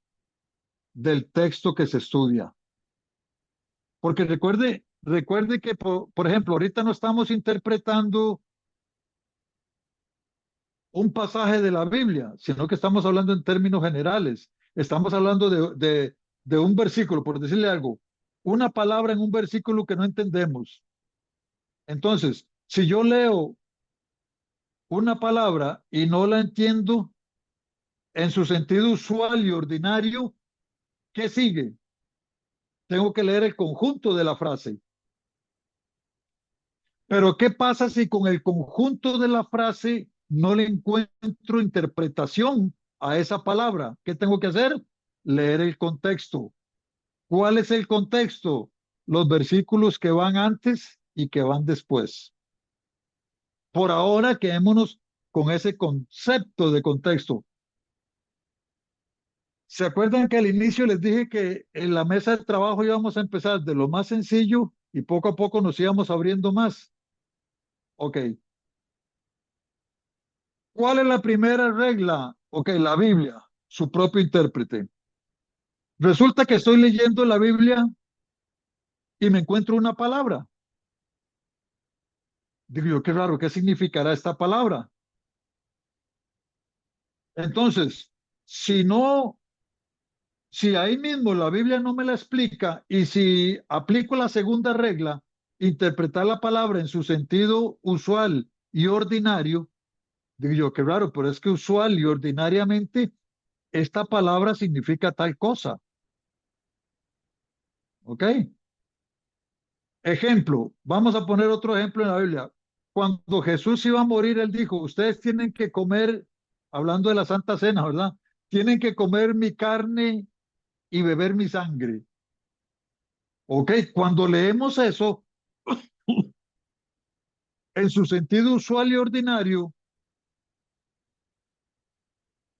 del texto que se estudia. Porque recuerde que, por ejemplo, ahorita no estamos interpretando un pasaje de la Biblia, sino que estamos hablando en términos generales. Estamos hablando de un versículo, por decirle algo, una palabra en un versículo que no entendemos. Entonces, si yo leo una palabra y no la entiendo en su sentido usual y ordinario, ¿qué sigue? Tengo que leer el conjunto de la frase. Pero ¿qué pasa si con el conjunto de la frase no le encuentro interpretación a esa palabra? ¿Qué tengo que hacer? Leer el contexto. ¿Cuál es el contexto? Los versículos que van antes y que van después. Por ahora quedémonos con ese concepto de contexto. ¿Se acuerdan que al inicio les dije que en la mesa de trabajo íbamos a empezar de lo más sencillo y poco a poco nos íbamos abriendo más? Ok. ¿Cuál es la primera regla? Ok, la Biblia, su propio intérprete. Resulta que estoy leyendo la Biblia y me encuentro una palabra. Digo yo, qué raro, ¿qué significará esta palabra? Entonces, si no, si ahí mismo la Biblia no me la explica y si aplico la segunda regla, interpretar la palabra en su sentido usual y ordinario, digo yo, qué raro, pero es que usual y ordinariamente esta palabra significa tal cosa, ¿ok? Ejemplo, vamos a poner otro ejemplo en la Biblia. Cuando Jesús iba a morir, él dijo, ustedes tienen que comer, hablando de la Santa Cena, ¿verdad? Tienen que comer mi carne y beber mi sangre. Ok, cuando leemos eso, en su sentido usual y ordinario,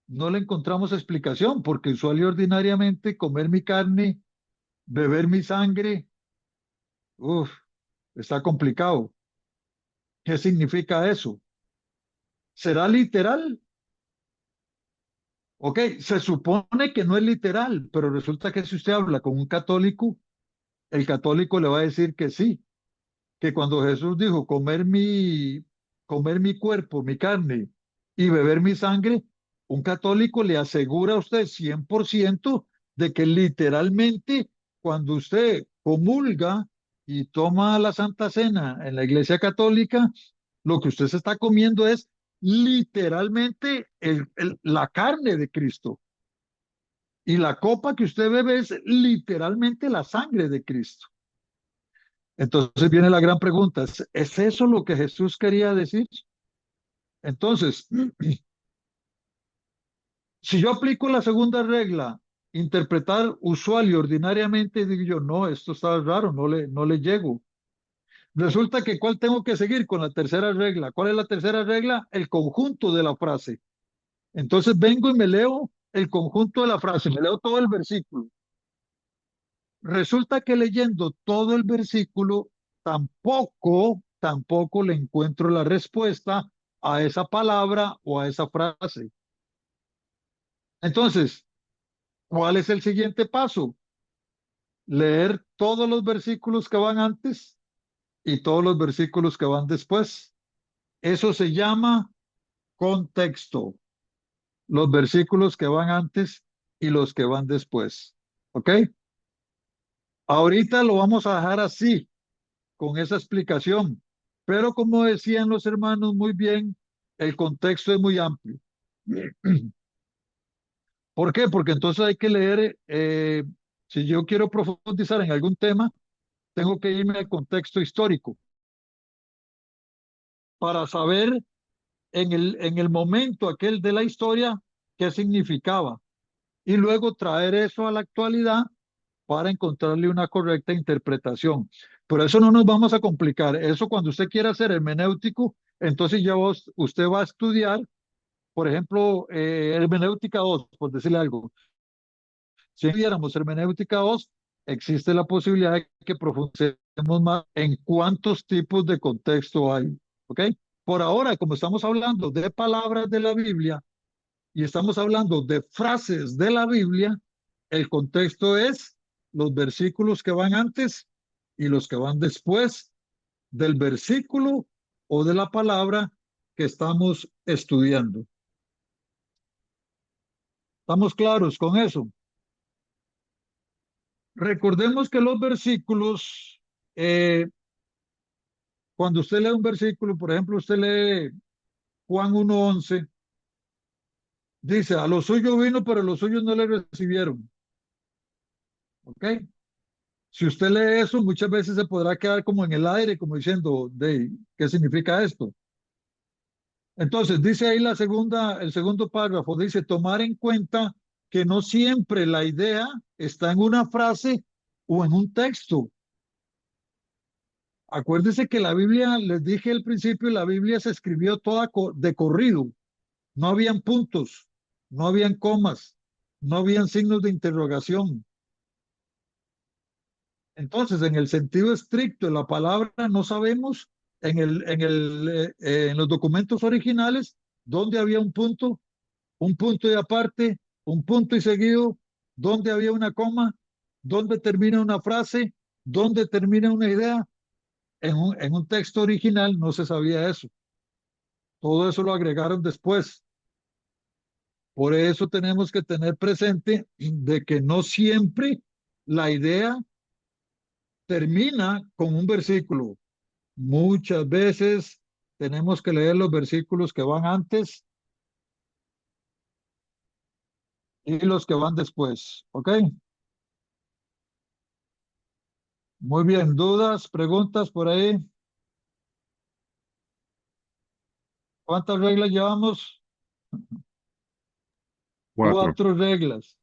no le encontramos explicación, porque usual y ordinariamente comer mi carne, beber mi sangre, uff, está complicado. ¿Qué significa eso? ¿Será literal? Ok, se supone que no es literal, pero resulta que si usted habla con un católico, el católico le va a decir que sí, que cuando Jesús dijo comer mi cuerpo, mi carne y beber mi sangre, un católico le asegura a usted 100% de que literalmente cuando usted comulga y toma la Santa Cena en la Iglesia Católica, lo que usted se está comiendo es literalmente la carne de Cristo. Y la copa que usted bebe es literalmente la sangre de Cristo. Entonces viene la gran pregunta, ¿es eso lo que Jesús quería decir? Entonces, si yo aplico la segunda regla, interpretar usual y ordinariamente, digo yo, no, esto está raro, no le llego. Resulta que ¿cuál tengo que seguir con la tercera regla? ¿Cuál es la tercera regla? El conjunto de la frase. Entonces vengo y me leo el conjunto de la frase, me leo todo el versículo. Resulta que leyendo todo el versículo, tampoco le encuentro la respuesta a esa palabra o a esa frase. Entonces, ¿cuál es el siguiente paso? Leer todos los versículos que van antes y todos los versículos que van después. Eso se llama contexto. Los versículos que van antes y los que van después. ¿Ok? Ahorita lo vamos a dejar así, con esa explicación. Pero como decían los hermanos muy bien, el contexto es muy amplio. ¿Por qué? Porque entonces hay que leer, si yo quiero profundizar en algún tema, tengo que irme al contexto histórico para saber en el momento aquel de la historia qué significaba y luego traer eso a la actualidad para encontrarle una correcta interpretación. Por eso no nos vamos a complicar. Eso cuando usted quiera hacer hermenéutico, entonces ya usted va a estudiar, por ejemplo, hermenéutica 2, por decirle algo. Si viéramos hermenéutica 2, existe la posibilidad de que profundicemos más en cuántos tipos de contexto hay. ¿Ok? Por ahora, como estamos hablando de palabras de la Biblia y estamos hablando de frases de la Biblia, el contexto es los versículos que van antes y los que van después del versículo o de la palabra que estamos estudiando. ¿Estamos claros con eso? Recordemos que los versículos, cuando usted lee un versículo, por ejemplo, usted lee Juan 1:11, dice, a los suyos vino, pero los suyos no le recibieron. ¿Ok? Si usted lee eso, muchas veces se podrá quedar como en el aire, como diciendo, ¿qué significa esto? Entonces, dice ahí el segundo párrafo, dice, tomar en cuenta que no siempre la idea está en una frase o en un texto. Acuérdense que la Biblia, les dije al principio, la Biblia se escribió toda de corrido. No habían puntos, no habían comas, no habían signos de interrogación. Entonces, en el sentido estricto de la palabra, no sabemos en los documentos originales dónde había un punto y aparte, un punto y seguido, dónde había una coma, dónde termina una frase, dónde termina una idea. En un texto original no se sabía eso. Todo eso lo agregaron después. Por eso tenemos que tener presente de que no siempre la idea termina con un versículo. Muchas veces tenemos que leer los versículos que van antes y los que van después. ¿Ok? Muy bien. ¿Dudas, preguntas por ahí? ¿Cuántas reglas llevamos? 4. 4 reglas.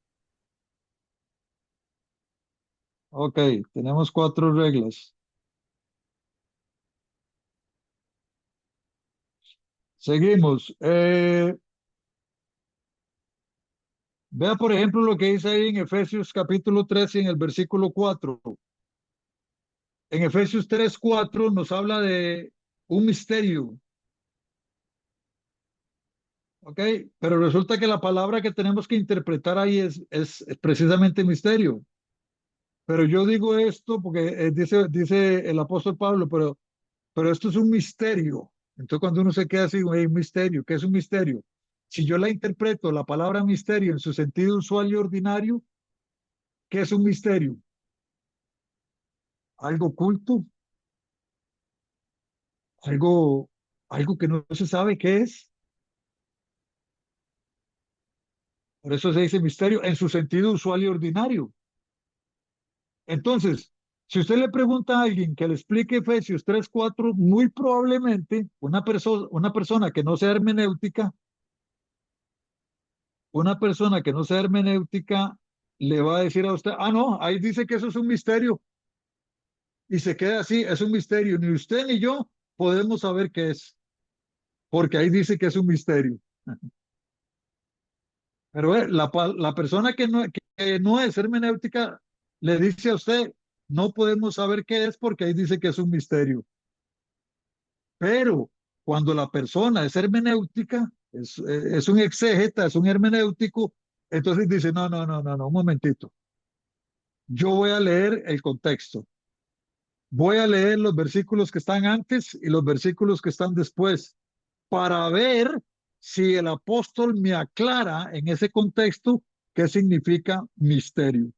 Ok, tenemos 4 reglas. Seguimos. Vea, por ejemplo, lo que dice ahí en Efesios capítulo 13 en el versículo 4. En Efesios 3:4 nos habla de un misterio. ¿Ok? Pero resulta que la palabra que tenemos que interpretar ahí es precisamente misterio. Pero yo digo esto porque dice el apóstol Pablo, pero esto es un misterio. Entonces cuando uno se queda así, un misterio, ¿qué es un misterio? Si yo la interpreto, la palabra misterio en su sentido usual y ordinario, ¿qué es un misterio? Algo oculto, algo, algo que no se sabe qué es. Por eso se dice misterio en su sentido usual y ordinario. Entonces, si usted le pregunta a alguien que le explique Efesios 3:4, muy probablemente una persona que no sea hermenéutica, le va a decir a usted, ah, no, ahí dice que eso es un misterio. Y se queda así, es un misterio. Ni usted ni yo podemos saber qué es, porque ahí dice que es un misterio. Pero la persona que no es hermenéutica le dice a usted, no podemos saber qué es porque ahí dice que es un misterio. Pero cuando la persona es hermenéutica, es un exégeta, es un hermenéutico, entonces dice, no, no, no, no, no, un momentito. Yo voy a leer el contexto. Voy a leer los versículos que están antes y los versículos que están después para ver si el apóstol me aclara en ese contexto qué significa misterio.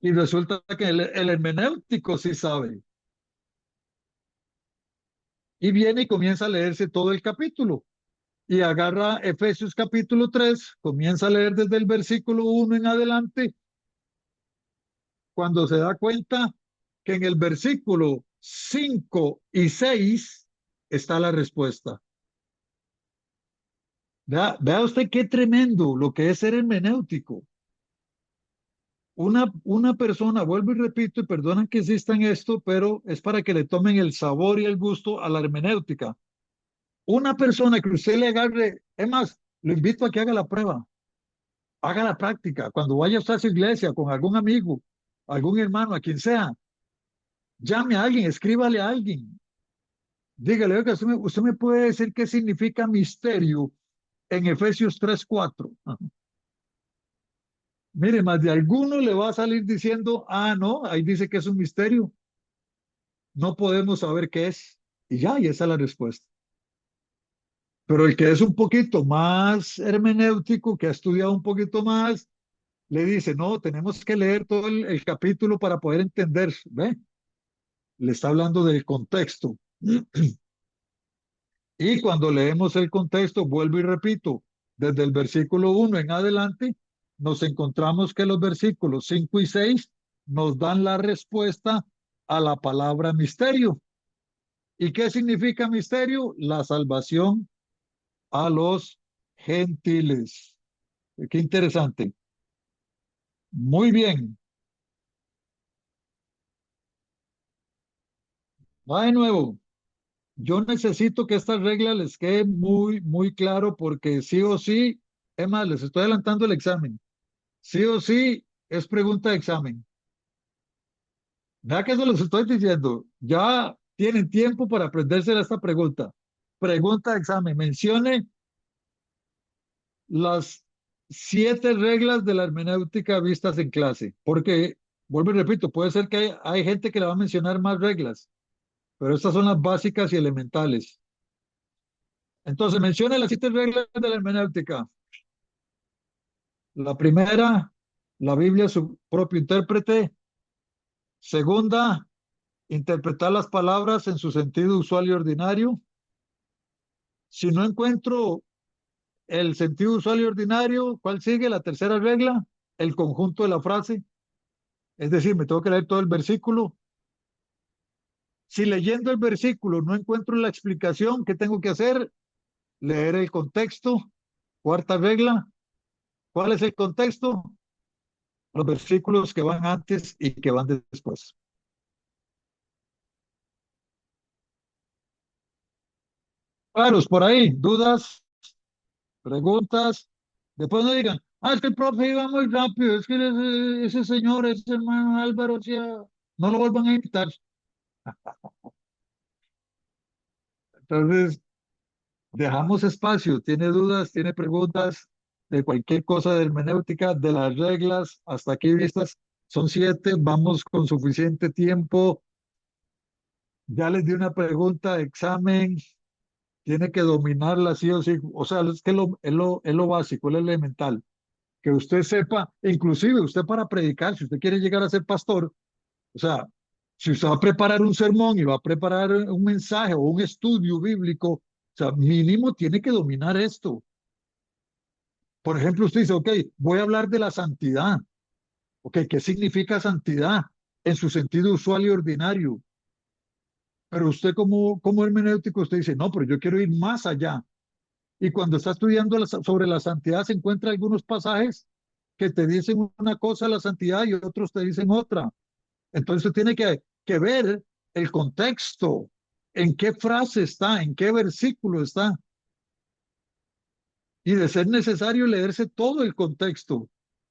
Y resulta que el hermenéutico sí sabe. Y viene y comienza a leerse todo el capítulo. Y agarra Efesios capítulo 3, comienza a leer desde el versículo 1 en adelante, cuando se da cuenta que en el versículo 5 y 6 está la respuesta. Vea usted qué tremendo lo que es ser hermenéutico. Una persona, vuelvo y repito, y perdonan que exista en esto, pero es para que le tomen el sabor y el gusto a la hermenéutica. Una persona que usted le agarre, es más, lo invito a que haga la prueba, haga la práctica. Cuando vaya usted a su iglesia con algún amigo, algún hermano, a quien sea, llame a alguien, escríbale a alguien. Dígale, oiga, usted me puede decir qué significa misterio en Efesios 3:4. Mire, más de alguno le va a salir diciendo, ah, no, ahí dice que es un misterio. No podemos saber qué es. Y ya, y esa es la respuesta. Pero el que es un poquito más hermenéutico, que ha estudiado un poquito más, le dice, no, tenemos que leer todo el capítulo para poder entender. ¿Ve? Le está hablando del contexto. Y cuando leemos el contexto, vuelvo y repito, desde el versículo 1 en adelante, nos encontramos que los versículos 5 y 6 nos dan la respuesta a la palabra misterio. ¿Y qué significa misterio? La salvación a los gentiles. Qué interesante. Muy bien. Va de nuevo. Yo necesito que esta regla les quede muy, muy claro porque sí o sí, es más, les estoy adelantando el examen. Sí o sí es pregunta de examen. Vea que se los estoy diciendo. Ya tienen tiempo para aprenderse esta pregunta. Pregunta de examen. Mencione las 7 reglas de la hermenéutica vistas en clase. Porque, vuelvo y repito, puede ser que hay gente que le va a mencionar más reglas, pero estas son las básicas y elementales. Entonces, mencione las 7 reglas de la hermenéutica. La primera, la Biblia es su propio intérprete. Segunda, interpretar las palabras en su sentido usual y ordinario. Si no encuentro el sentido usual y ordinario, ¿cuál sigue? La tercera regla, el conjunto de la frase. Es decir, me tengo que leer todo el versículo. Si leyendo el versículo no encuentro la explicación, ¿qué tengo que hacer? Leer el contexto. Cuarta regla, ¿cuál es el contexto? Los versículos que van antes y que van después. Claros, por ahí, dudas, preguntas. Después no digan, ah, es que el profe iba muy rápido, es que ese señor, ese hermano Álvaro, no lo vuelvan a invitar. Entonces, dejamos espacio, tiene dudas, tiene preguntas de cualquier cosa de hermenéutica, de las reglas, hasta aquí vistas, son 7, vamos con suficiente tiempo. Ya les di una pregunta de examen, tiene que dominarla sí o sí, o sea, es que es lo básico, es lo elemental, que usted sepa, inclusive usted para predicar, si usted quiere llegar a ser pastor, o sea, si usted va a preparar un sermón y va a preparar un mensaje o un estudio bíblico, sea, mínimo tiene que dominar esto. Por ejemplo, usted dice, ok, voy a hablar de la santidad. Ok, ¿qué significa santidad en su sentido usual y ordinario? Pero usted como hermenéutico, usted dice, no, pero yo quiero ir más allá. Y cuando está estudiando sobre la santidad, se encuentra algunos pasajes que te dicen una cosa la santidad y otros te dicen otra. Entonces tiene que ver el contexto, en qué frase está, en qué versículo está. Y de ser necesario leerse todo el contexto.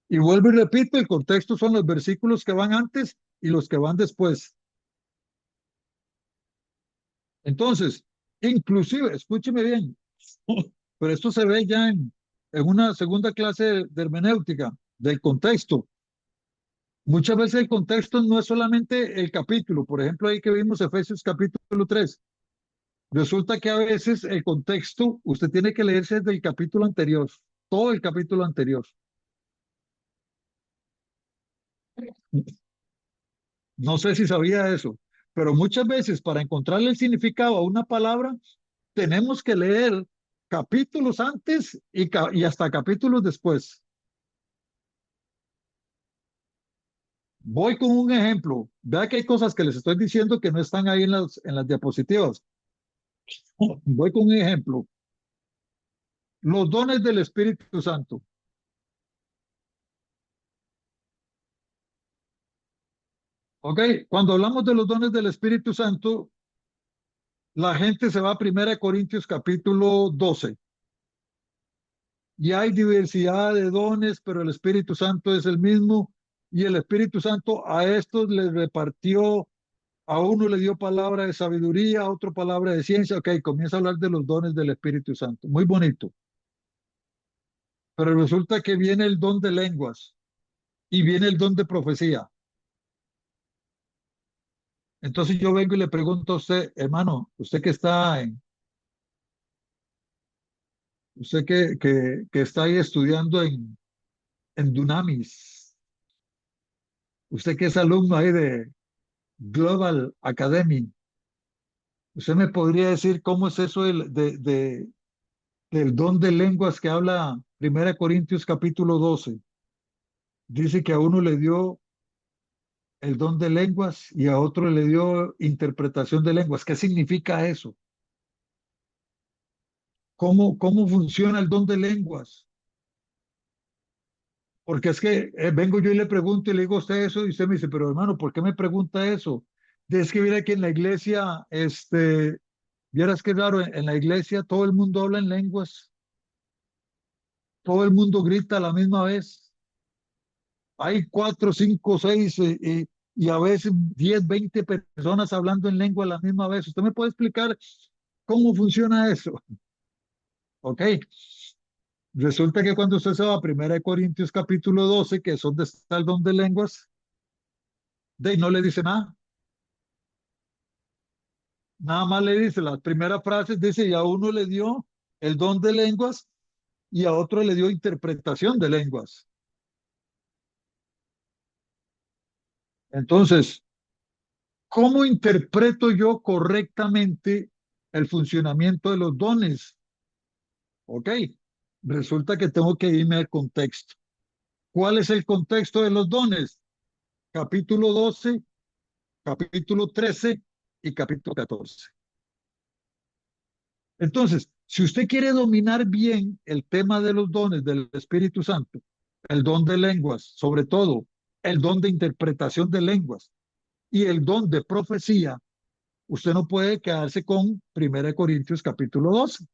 Y vuelvo y repito, el contexto son los versículos que van antes y los que van después. Entonces, inclusive, escúcheme bien, pero esto se ve ya en una segunda clase de hermenéutica, del contexto. Muchas veces el contexto no es solamente el capítulo, por ejemplo, ahí que vimos Efesios capítulo 3. Resulta que a veces el contexto usted tiene que leerse desde el capítulo anterior, todo el capítulo anterior. No sé si sabía eso, pero muchas veces para encontrarle el significado a una palabra, tenemos que leer capítulos antes y hasta capítulos después. Voy con un ejemplo. Vea que hay cosas que les estoy diciendo que no están ahí en las diapositivas. Voy con un ejemplo. Los dones del Espíritu Santo. ¿Ok? Cuando hablamos de los dones del Espíritu Santo, la gente se va a 1 Corintios capítulo 12. Y hay diversidad de dones, pero el Espíritu Santo es el mismo. Y el Espíritu Santo a estos les repartió, a uno le dio palabra de sabiduría, a otro palabra de ciencia. Ok, comienza a hablar de los dones del Espíritu Santo. Muy bonito. Pero resulta que viene el don de lenguas y viene el don de profecía. Entonces yo vengo y le pregunto a usted, hermano, usted que está usted que está ahí estudiando en Dunamis, usted que es alumno ahí de Global Academy, ¿usted me podría decir cómo es eso del don de lenguas que habla 1 Corintios capítulo 12? Dice que a uno le dio el don de lenguas y a otro le dio interpretación de lenguas. ¿Qué significa eso? ¿Cómo funciona el don de lenguas? Porque es que vengo yo y le pregunto y le digo a usted eso y usted me dice, pero hermano, ¿por qué me pregunta eso? Es que mira que en la iglesia, vieras qué raro, en la iglesia todo el mundo habla en lenguas, todo el mundo grita a la misma vez. Hay 4, 5, 6 y a veces 10, 20 personas hablando en lengua a la misma vez. ¿Usted me puede explicar cómo funciona eso? Ok. Resulta que cuando usted se va a 1 Corintios capítulo 12, que es donde está el don de lenguas, de ahí no le dice nada. Nada más le dice, las primeras frases dice, y a uno le dio el don de lenguas y a otro le dio interpretación de lenguas. Entonces, ¿cómo interpreto yo correctamente el funcionamiento de los dones? Ok, resulta que tengo que irme al contexto. ¿Cuál es el contexto de los dones? Capítulo 12, capítulo 13 y capítulo 14. Entonces, si usted quiere dominar bien el tema de los dones del Espíritu Santo, el don de lenguas, sobre todo el don de interpretación de lenguas y el don de profecía, usted no puede quedarse con 1 Corintios capítulo 12.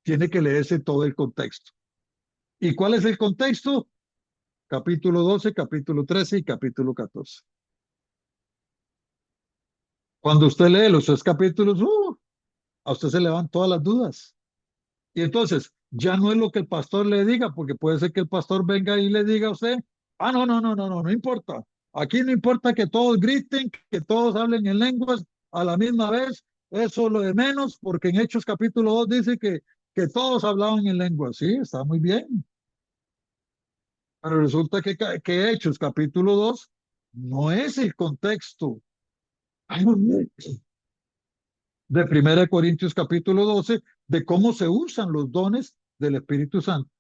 Tiene que leerse todo el contexto. ¿Y cuál es el contexto? Capítulo 12, capítulo 13 y capítulo 14. Cuando usted lee los 3 capítulos, a usted se le van todas las dudas. Y entonces, ya no es lo que el pastor le diga, porque puede ser que el pastor venga y le diga a usted, no importa. Aquí no importa que todos griten, que todos hablen en lenguas a la misma vez, eso es lo de menos, porque en Hechos capítulo 2 dice que todos hablaban en lenguas. Sí, está muy bien. Pero resulta que Hechos capítulo 2 no es el contexto de 1 Corintios capítulo 12, de cómo se usan los dones del Espíritu Santo.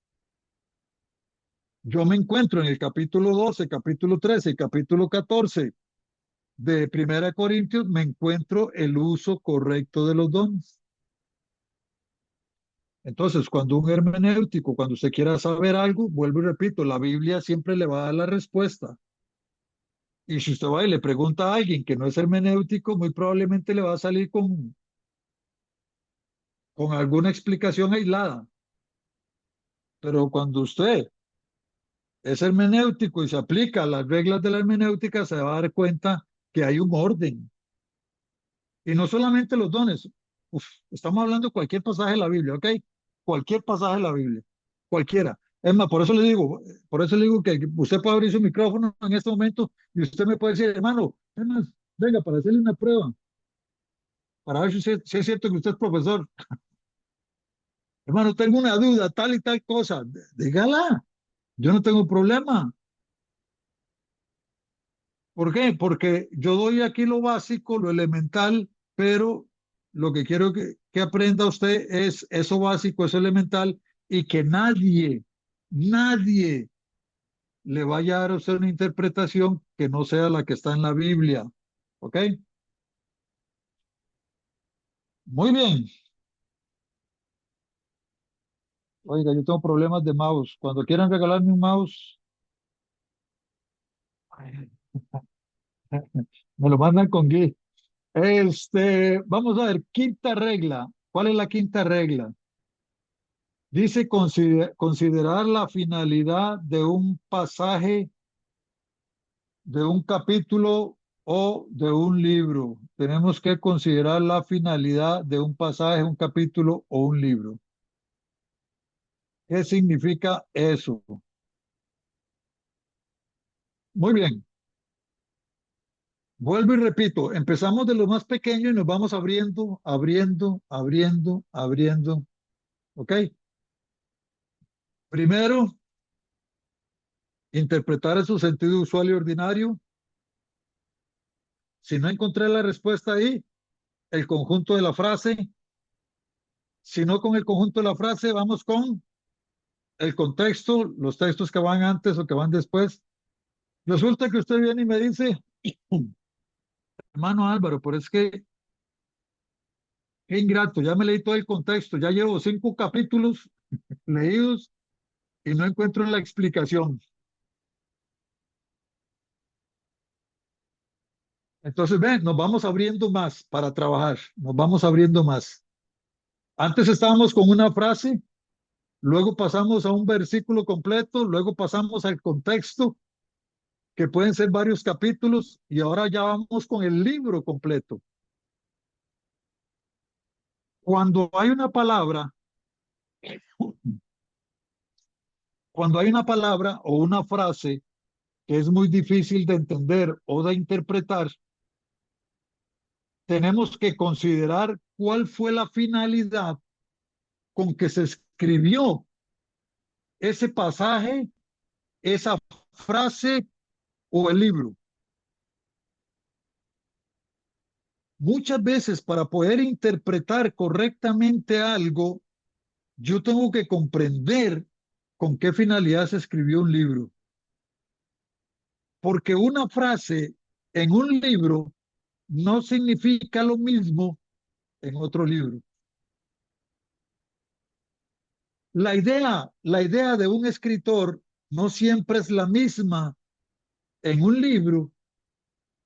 Yo me encuentro en el capítulo 12, capítulo 13 y capítulo 14 de Primera de Corintios, me encuentro el uso correcto de los dones. Entonces, cuando un hermenéutico, cuando usted quiera saber algo, vuelvo y repito, la Biblia siempre le va a dar la respuesta. Y si usted va y le pregunta a alguien que no es hermenéutico, muy probablemente le va a salir con alguna explicación aislada. Pero cuando usted es hermenéutico y se aplica a las reglas de la hermenéutica, se va a dar cuenta que hay un orden. Y no solamente los dones. Estamos hablando de cualquier pasaje de la Biblia, ¿ok? Cualquier pasaje de la Biblia. Cualquiera. Es más, por eso le digo que usted puede abrir su micrófono en este momento y usted me puede decir, hermano, es más, venga, para hacerle una prueba, para ver si es cierto que usted es profesor. Hermano, tengo una duda, tal y tal cosa. Dígala. Yo no tengo problema. ¿Por qué? Porque yo doy aquí lo básico, lo elemental, pero lo que quiero que aprenda usted es eso básico, eso elemental, y que nadie le vaya a dar a usted una interpretación que no sea la que está en la Biblia. ¿Ok? Muy bien. Oiga, yo tengo problemas de mouse. Cuando quieran regalarme un mouse, me lo mandan con Gui. Vamos a ver, quinta regla. ¿Cuál es la quinta regla? Dice considerar la finalidad de un pasaje, de un capítulo o de un libro. Tenemos que considerar la finalidad de un pasaje, un capítulo o un libro. ¿Qué significa eso? Muy bien. Vuelvo y repito, empezamos de lo más pequeño y nos vamos abriendo, abriendo, abriendo, abriendo. ¿Ok? Primero, interpretar en su sentido usual y ordinario. Si no encontré la respuesta ahí, el conjunto de la frase. Si no con el conjunto de la frase, vamos con el contexto, los textos que van antes o que van después. Resulta que usted viene y me dice, hermano Álvaro, pero es que qué ingrato, ya me leí todo el contexto, ya llevo 5 capítulos leídos y no encuentro la explicación. Entonces, ven, nos vamos abriendo más para trabajar, nos vamos abriendo más. Antes estábamos con una frase, luego pasamos a un versículo completo, luego pasamos al contexto, que pueden ser varios capítulos, y ahora ya vamos con el libro completo. Cuando hay una palabra, cuando hay una palabra o una frase que es muy difícil de entender o de interpretar, tenemos que considerar cuál fue la finalidad con que se escribió ese pasaje, esa frase o el libro. Muchas veces para poder interpretar correctamente algo, yo tengo que comprender con qué finalidad se escribió un libro. Porque una frase en un libro no significa lo mismo en otro libro. La idea de un escritor no siempre es la misma en un libro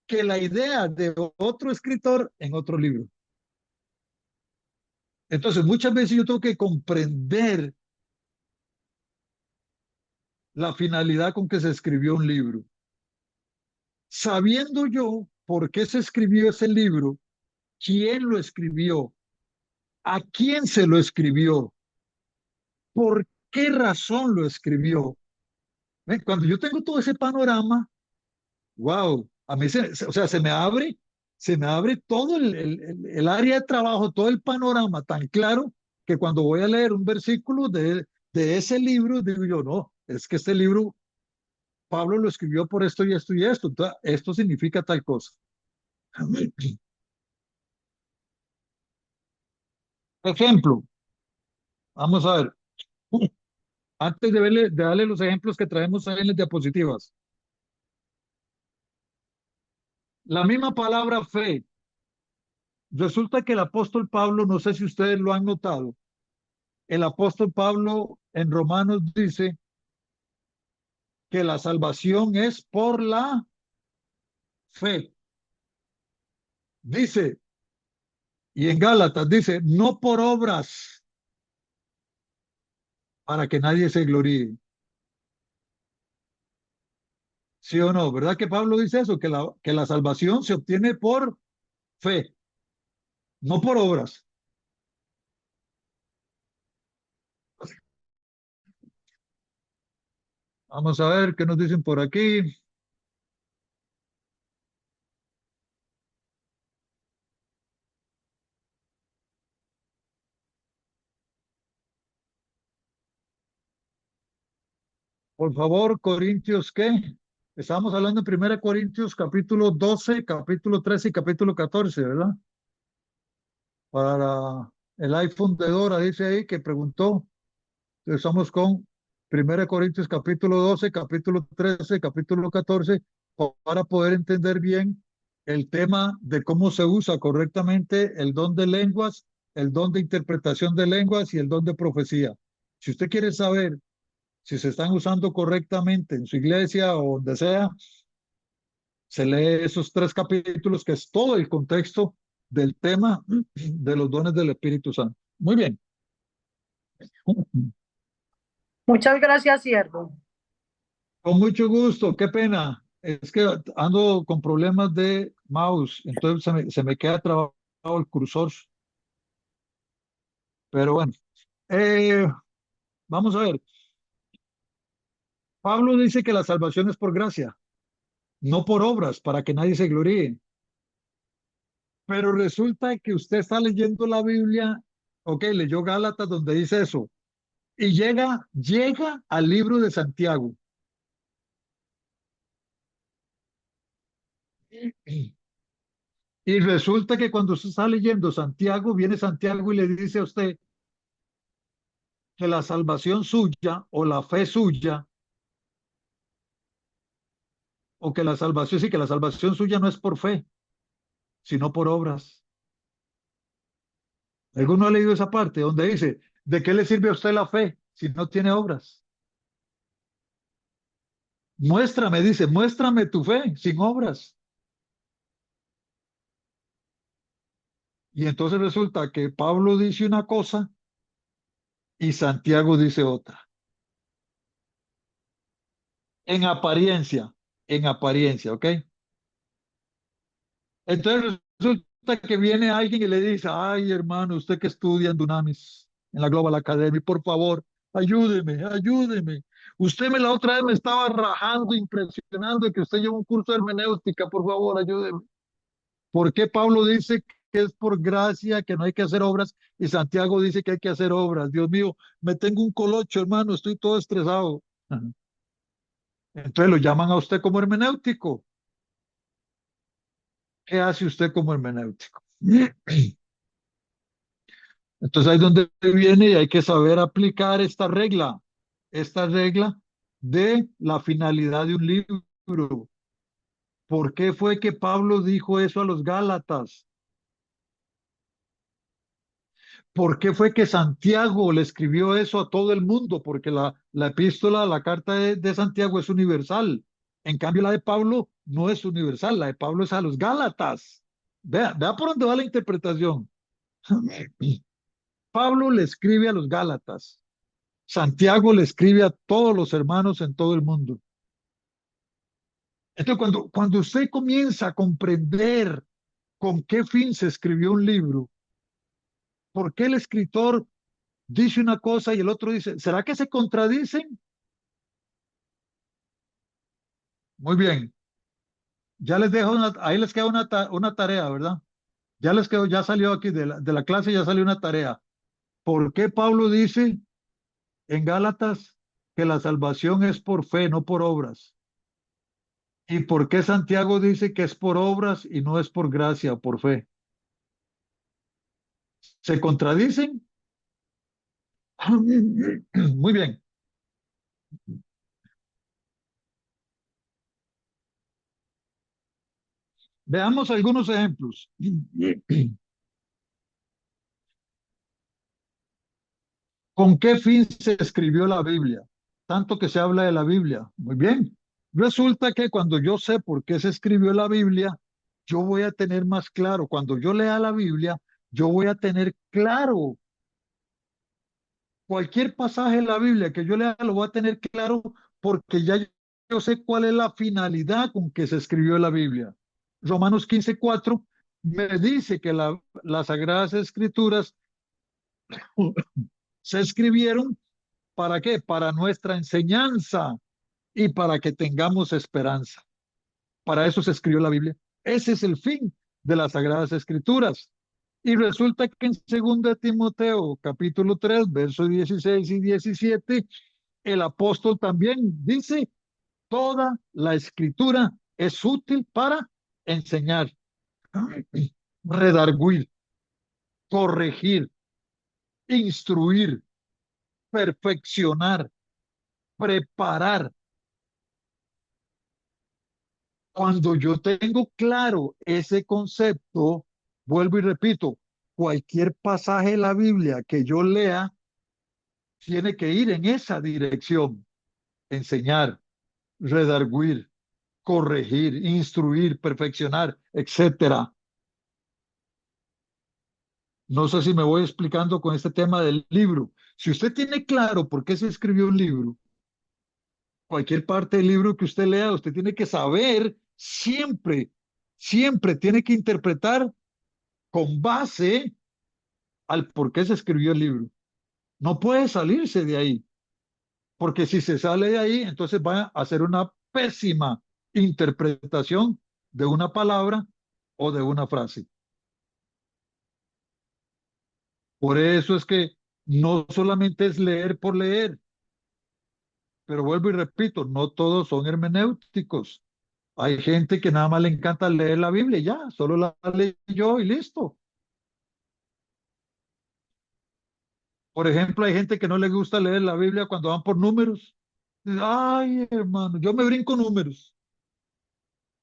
que la idea de otro escritor en otro libro. Entonces, muchas veces yo tengo que comprender la finalidad con que se escribió un libro. Sabiendo yo por qué se escribió ese libro, quién lo escribió, a quién se lo escribió, por qué razón lo escribió. Cuando yo tengo todo ese panorama, wow, a mí o sea, se me abre todo el área de trabajo, todo el panorama tan claro que cuando voy a leer un versículo de ese libro, digo yo, no, es que este libro Pablo lo escribió por esto y esto y esto, entonces, esto significa tal cosa. Ejemplo, Vamos a ver. Antes de darle los ejemplos que traemos ahí en las diapositivas. La misma palabra fe. Resulta que el apóstol Pablo, no sé si ustedes lo han notado, el apóstol Pablo en Romanos dice que la salvación es por la fe. Dice, y en Gálatas dice, no por obras, para que nadie se gloríe. ¿Sí o no? ¿Verdad que Pablo dice eso? Que la salvación se obtiene por fe, no por obras. Vamos a ver qué nos dicen por aquí. Por favor, Corintios, ¿qué? Estamos hablando en 1 Corintios capítulo 12, capítulo 13 y capítulo 14, ¿verdad? Para el iPhone de Dora, dice ahí que preguntó. Estamos con 1 Corintios capítulo 12, capítulo 13, capítulo 14, para poder entender bien el tema de cómo se usa correctamente el don de lenguas, el don de interpretación de lenguas y el don de profecía. Si usted quiere saber si se están usando correctamente en su iglesia o donde sea, se lee esos 3 capítulos, que es todo el contexto del tema de los dones del Espíritu Santo. Muy bien. Muchas gracias, siervo. Con mucho gusto, qué pena. Es que ando con problemas de mouse, entonces se me queda trabado el cursor. Pero bueno, eh, vamos a ver. Pablo dice que la salvación es por gracia, no por obras, para que nadie se gloríe. Pero resulta que usted está leyendo la Biblia, ok, leyó Gálatas donde dice eso, y llega al libro de Santiago. Y resulta que cuando usted está leyendo Santiago, viene Santiago y le dice a usted que la salvación suya o la fe suya, o que la salvación, sí, que la salvación suya no es por fe, sino por obras. ¿Alguno ha leído esa parte donde dice, ¿de qué le sirve a usted la fe si no tiene obras? Muéstrame, dice, muéstrame tu fe sin obras. Y entonces resulta que Pablo dice una cosa y Santiago dice otra. En apariencia, ¿ok? Entonces resulta que viene alguien y le dice, ay hermano, usted que estudia en Dunamis, en la Global Academy, por favor, ayúdeme, ayúdeme. Usted la otra vez me estaba rajando, impresionando de que usted lleva un curso de hermenéutica, por favor, ayúdeme. ¿Por qué Pablo dice que es por gracia, que no hay que hacer obras, y Santiago dice que hay que hacer obras? Dios mío, me tengo un colocho, hermano, estoy todo estresado. Entonces lo llaman a usted como hermenéutico. ¿Qué hace usted como hermenéutico? Entonces ahí es donde viene y hay que saber aplicar esta regla de la finalidad de un libro. ¿Por qué fue que Pablo dijo eso a los Gálatas? ¿Por qué fue que Santiago le escribió eso a todo el mundo? Porque la epístola, la carta de Santiago es universal. En cambio, la de Pablo no es universal. La de Pablo es a los Gálatas. Vea por dónde va la interpretación. Pablo le escribe a los Gálatas. Santiago le escribe a todos los hermanos en todo el mundo. Entonces, cuando usted comienza a comprender con qué fin se escribió un libro, por qué el escritor dice una cosa y el otro dice, ¿será que se contradicen? Muy bien, ya les dejo ahí les queda una tarea, ¿verdad? Ya salió aquí de la clase, ya salió una tarea. ¿Por qué Pablo dice en Gálatas que la salvación es por fe, no por obras? ¿Y por qué Santiago dice que es por obras y no es por gracia o por fe? ¿Se contradicen? Muy bien. Veamos algunos ejemplos. ¿Con qué fin se escribió la Biblia? Tanto que se habla de la Biblia. Muy bien. Resulta que cuando yo sé por qué se escribió la Biblia, yo voy a tener más claro. Cuando yo lea la Biblia, yo voy a tener claro cualquier pasaje de la Biblia que yo lea, lo voy a tener claro porque ya yo sé cuál es la finalidad con que se escribió la Biblia. Romanos 15:4 me dice que las Sagradas Escrituras se escribieron ¿para qué? Para nuestra enseñanza y para que tengamos esperanza. Para eso se escribió la Biblia. Ese es el fin de las Sagradas Escrituras. Y resulta que en 2 Timoteo, capítulo 3, versos 16 y 17, el apóstol también dice, toda la escritura es útil para enseñar, redarguir, corregir, instruir, perfeccionar, preparar. Cuando yo tengo claro ese concepto, vuelvo y repito, cualquier pasaje de la Biblia que yo lea tiene que ir en esa dirección, enseñar, redarguir, corregir, instruir, perfeccionar, etcétera. No sé si me voy explicando con este tema del libro. Si usted tiene claro por qué se escribió un libro, cualquier parte del libro que usted lea, usted tiene que saber siempre, siempre tiene que interpretar con base al por qué se escribió el libro. No puede salirse de ahí, porque si se sale de ahí, entonces va a hacer una pésima interpretación de una palabra o de una frase. Por eso es que no solamente es leer por leer, pero vuelvo y repito, no todos son hermenéuticos. Hay gente que nada más le encanta leer la Biblia y ya, solo la leyó y listo. Por ejemplo, hay gente que no le gusta leer la Biblia cuando van por números. Dice, ay, hermano, yo me brinco números.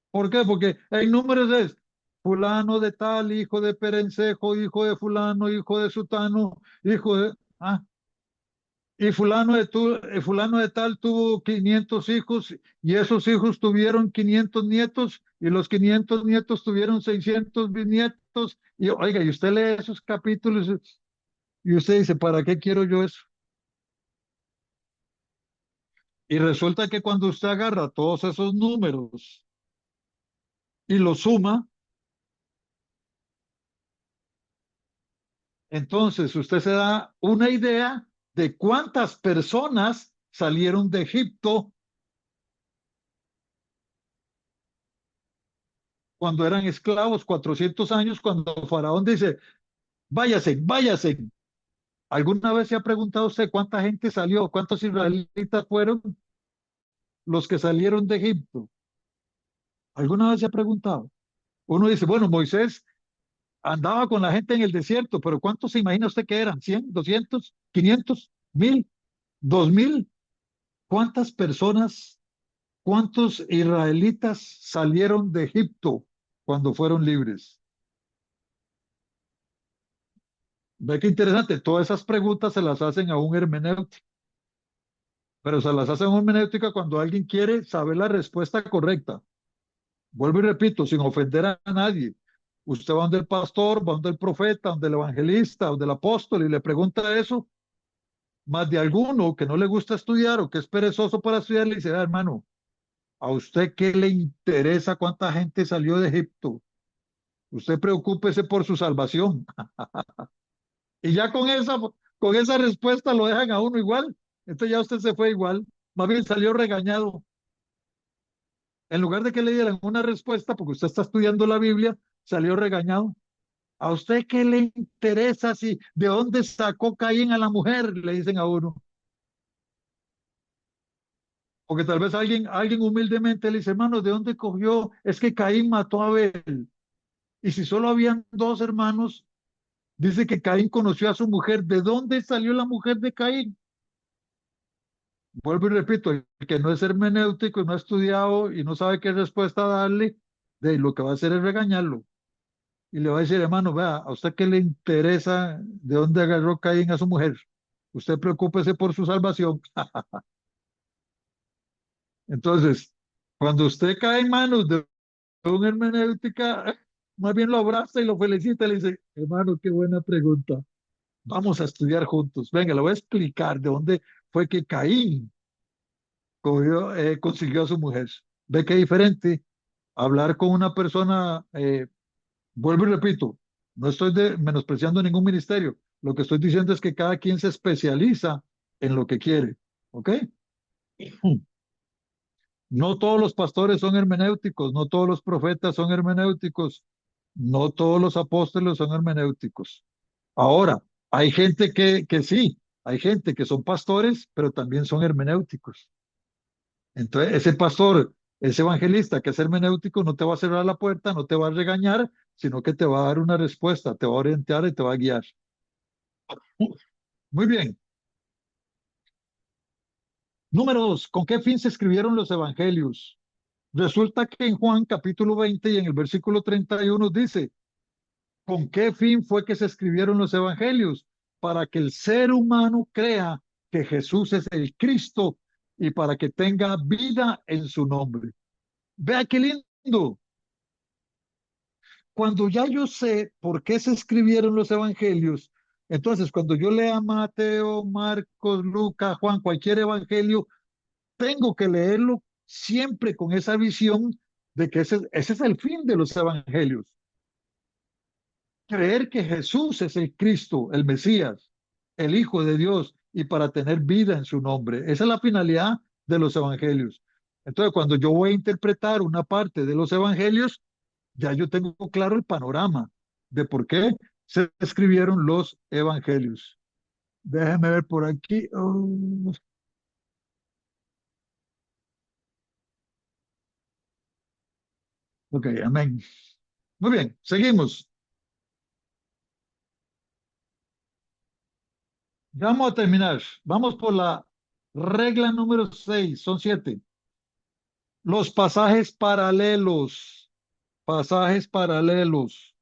¿Por qué? Porque hay números es fulano de tal, hijo de Perencejo, hijo de fulano, hijo de sutano, hijo de... y fulano de tal tuvo 500 hijos y esos hijos tuvieron 500 nietos y los 500 nietos tuvieron 600 bisnietos. Y oiga, y usted lee esos capítulos y usted dice, ¿para qué quiero yo eso? Y resulta que cuando usted agarra todos esos números y los suma, entonces usted se da una idea de cuántas personas salieron de Egipto cuando eran esclavos, 400 años, cuando Faraón dice, váyase, váyase. ¿Alguna vez se ha preguntado usted cuánta gente salió, cuántos israelitas fueron los que salieron de Egipto? ¿Alguna vez se ha preguntado? Uno dice, bueno, Moisés andaba con la gente en el desierto, pero ¿cuántos se imagina usted que eran? ¿100, 200, 500, 1000, 2000? ¿Cuántas personas, cuántos israelitas salieron de Egipto cuando fueron libres? Ve qué interesante, todas esas preguntas se las hacen a un hermenéutico, pero se las hacen a un hermenéutica cuando alguien quiere saber la respuesta correcta. Vuelvo y repito, sin ofender a nadie. Usted va donde el pastor, va donde el profeta, donde el evangelista, donde el apóstol y le pregunta eso, más de alguno que no le gusta estudiar o que es perezoso para estudiar, le dice, "Ah, hermano, ¿a usted qué le interesa cuánta gente salió de Egipto? Usted preocúpese por su salvación." Y ya con esa respuesta lo dejan a uno igual. Entonces ya usted se fue igual. Más bien salió regañado. En lugar de que le dieran una respuesta, porque usted está estudiando la Biblia, salió regañado. ¿A usted qué le interesa si de dónde sacó Caín a la mujer? Le dicen a uno. Porque tal vez alguien humildemente le dice, hermano, ¿de dónde cogió? Es que Caín mató a Abel. Y si solo habían dos hermanos, Dice que Caín conoció a su mujer. ¿De dónde salió la mujer de Caín? Vuelvo y repito, el que no es hermenéutico y no ha estudiado y no sabe qué respuesta darle, de lo que va a hacer es regañarlo. Y le va a decir, hermano, vea, ¿a usted qué le interesa de dónde agarró Caín a su mujer? Usted preocúpese por su salvación. Entonces, cuando usted cae en manos de una hermenéutica, más bien lo abraza y lo felicita y le dice, hermano, qué buena pregunta. Vamos a estudiar juntos. Venga, le voy a explicar de dónde fue que Caín consiguió a su mujer. Ve qué diferente hablar con una persona, vuelvo y repito, no estoy menospreciando ningún ministerio. Lo que estoy diciendo es que cada quien se especializa en lo que quiere. ¿Ok? No todos los pastores son hermenéuticos, no todos los profetas son hermenéuticos, no todos los apóstoles son hermenéuticos. Ahora, hay gente que sí, hay gente que son pastores, pero también son hermenéuticos. Entonces, ese pastor, ese evangelista que es hermenéutico, no te va a cerrar la puerta, no te va a regañar, sino que te va a dar una respuesta, te va a orientar y te va a guiar. Muy bien. Número 2, ¿con qué fin se escribieron los evangelios? Resulta que en Juan capítulo 20 y en el versículo 31 dice, ¿con qué fin fue que se escribieron los evangelios? Para que el ser humano crea que Jesús es el Cristo y para que tenga vida en su nombre. Vea qué lindo. Cuando ya yo sé por qué se escribieron los evangelios, entonces cuando yo lea Mateo, Marcos, Lucas, Juan, cualquier evangelio, tengo que leerlo siempre con esa visión de que ese es el fin de los evangelios. Creer que Jesús es el Cristo, el Mesías, el Hijo de Dios, y para tener vida en su nombre. Esa es la finalidad de los evangelios. Entonces, cuando yo voy a interpretar una parte de los evangelios, ya yo tengo claro el panorama de por qué se escribieron los evangelios. Déjame ver por aquí. Ok, amén. Muy bien, seguimos. Ya vamos a terminar. Vamos por la regla número 6, son 7. Los pasajes paralelos. Pasajes paralelos.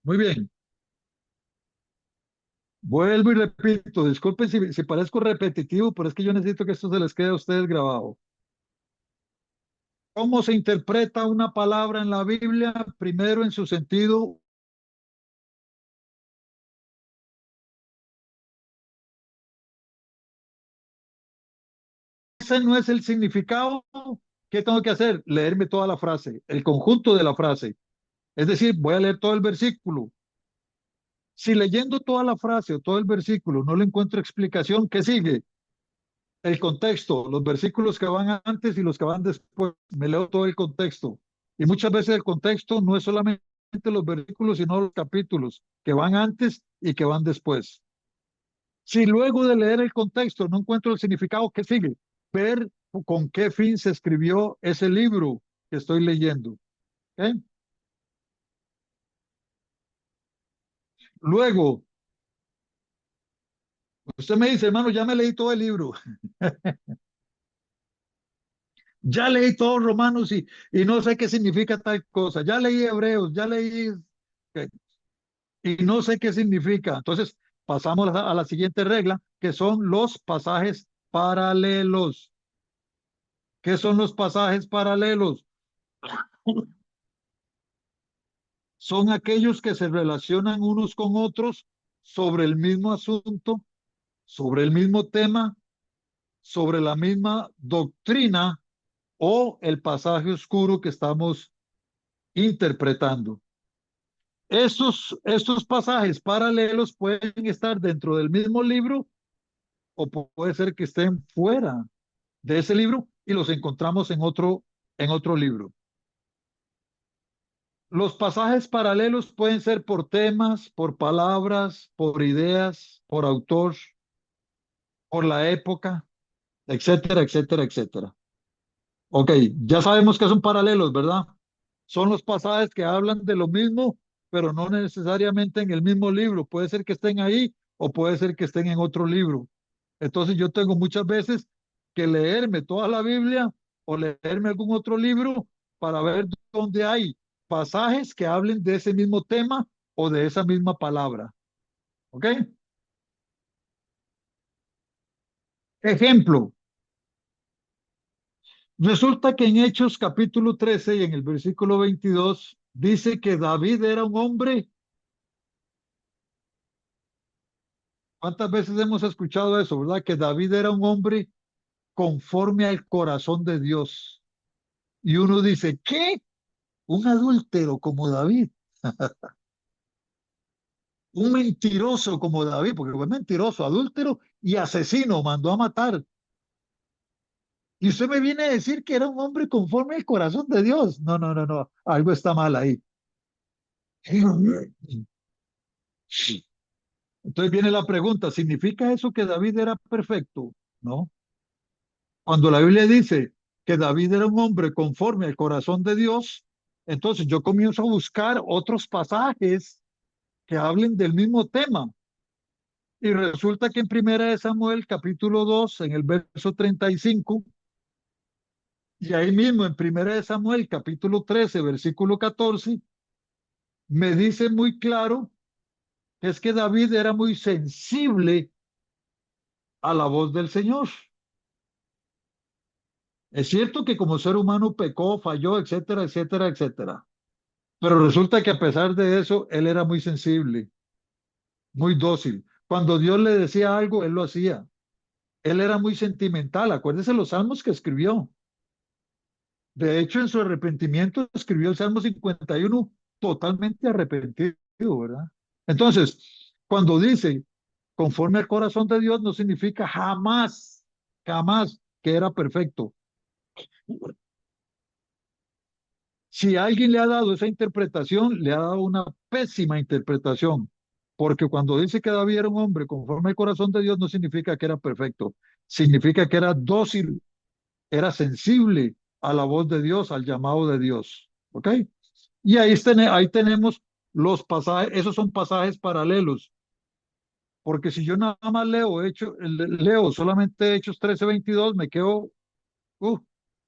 Muy bien. Vuelvo y repito, disculpen si parezco repetitivo, pero es que yo necesito que esto se les quede a ustedes grabado. ¿Cómo se interpreta una palabra en la Biblia? Primero en su sentido. Ese no es el significado. ¿Qué tengo que hacer? Leerme toda la frase, el conjunto de la frase. Es decir, voy a leer todo el versículo. Si leyendo toda la frase o todo el versículo no le encuentro explicación, ¿qué sigue? El contexto, los versículos que van antes y los que van después. Me leo todo el contexto. Y muchas veces el contexto no es solamente los versículos, sino los capítulos que van antes y que van después. Si luego de leer el contexto no encuentro el significado, ¿qué sigue? Ver con qué fin se escribió ese libro que estoy leyendo. ¿Ok? Luego, usted me dice, hermano, ya me leí todo el libro. Ya leí todos Romanos y no sé qué significa tal cosa. Ya leí Hebreos, ya leí y no sé qué significa. Entonces, pasamos a la siguiente regla, que son los pasajes paralelos. ¿Qué son los pasajes paralelos? Son aquellos que se relacionan unos con otros sobre el mismo asunto, sobre el mismo tema, sobre la misma doctrina o el pasaje oscuro que estamos interpretando. Estos pasajes paralelos pueden estar dentro del mismo libro o puede ser que estén fuera de ese libro y los encontramos en otro libro. Los pasajes paralelos pueden ser por temas, por palabras, por ideas, por autor, por la época, etcétera, etcétera, etcétera. Ok, ya sabemos que son paralelos, ¿verdad? son los pasajes que hablan de lo mismo, pero no necesariamente en el mismo libro. Puede ser que estén ahí o puede ser que estén en otro libro. Entonces yo tengo muchas veces que leerme toda la Biblia o leerme algún otro libro para ver dónde hay pasajes que hablen de ese mismo tema o de esa misma palabra. ¿Ok? Ejemplo. Resulta que en Hechos capítulo 13 y en el versículo 22 dice que David era un hombre. ¿Cuántas veces hemos escuchado eso, verdad? Que David era un hombre conforme al corazón de Dios. Y uno dice, ¿qué? Un adúltero como David. Un mentiroso como David, porque fue mentiroso, adúltero y asesino, mandó a matar. Y usted me viene a decir que era un hombre conforme al corazón de Dios. No, no, no, no. Algo está mal ahí. Entonces viene la pregunta, ¿significa eso que David era perfecto? No. Cuando la Biblia dice que David era un hombre conforme al corazón de Dios, entonces yo comienzo a buscar otros pasajes que hablen del mismo tema. Y resulta que en Primera de Samuel, capítulo 2, en el verso 35, y ahí mismo en Primera de Samuel, capítulo 13, versículo 14, me dice muy claro que es que David era muy sensible a la voz del Señor. Es cierto que como ser humano pecó, falló, etcétera, etcétera, etcétera. Pero resulta que a pesar de eso, él era muy sensible, muy dócil. Cuando Dios le decía algo, él lo hacía. Él era muy sentimental. Acuérdese los salmos que escribió. De hecho, en su arrepentimiento escribió el Salmo 51 totalmente arrepentido, ¿verdad? Entonces, cuando dice conforme al corazón de Dios, no significa jamás, jamás que era perfecto. Si alguien le ha dado esa interpretación, le ha dado una pésima interpretación, porque cuando dice que David era un hombre conforme al corazón de Dios, no significa que era perfecto, significa que era dócil, era sensible a la voz de Dios, al llamado de Dios. ¿Ok? Y ahí tenemos los pasajes, esos son pasajes paralelos, porque si yo nada más leo solamente Hechos 13:22, me quedo,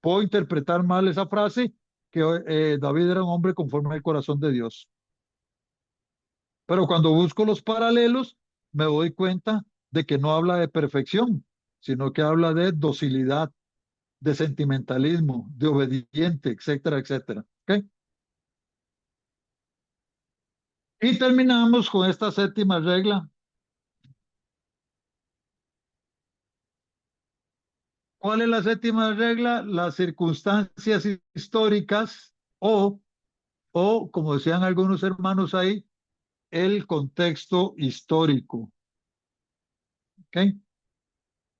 puedo interpretar mal esa frase, que David era un hombre conforme al corazón de Dios. Pero cuando busco los paralelos, me doy cuenta de que no habla de perfección, sino que habla de docilidad, de sentimentalismo, de obediente, etcétera, etcétera. ¿Ok? Y terminamos con esta séptima regla. ¿Cuál es la séptima regla? Las circunstancias históricas o, como decían algunos hermanos ahí, el contexto histórico. ¿Ok?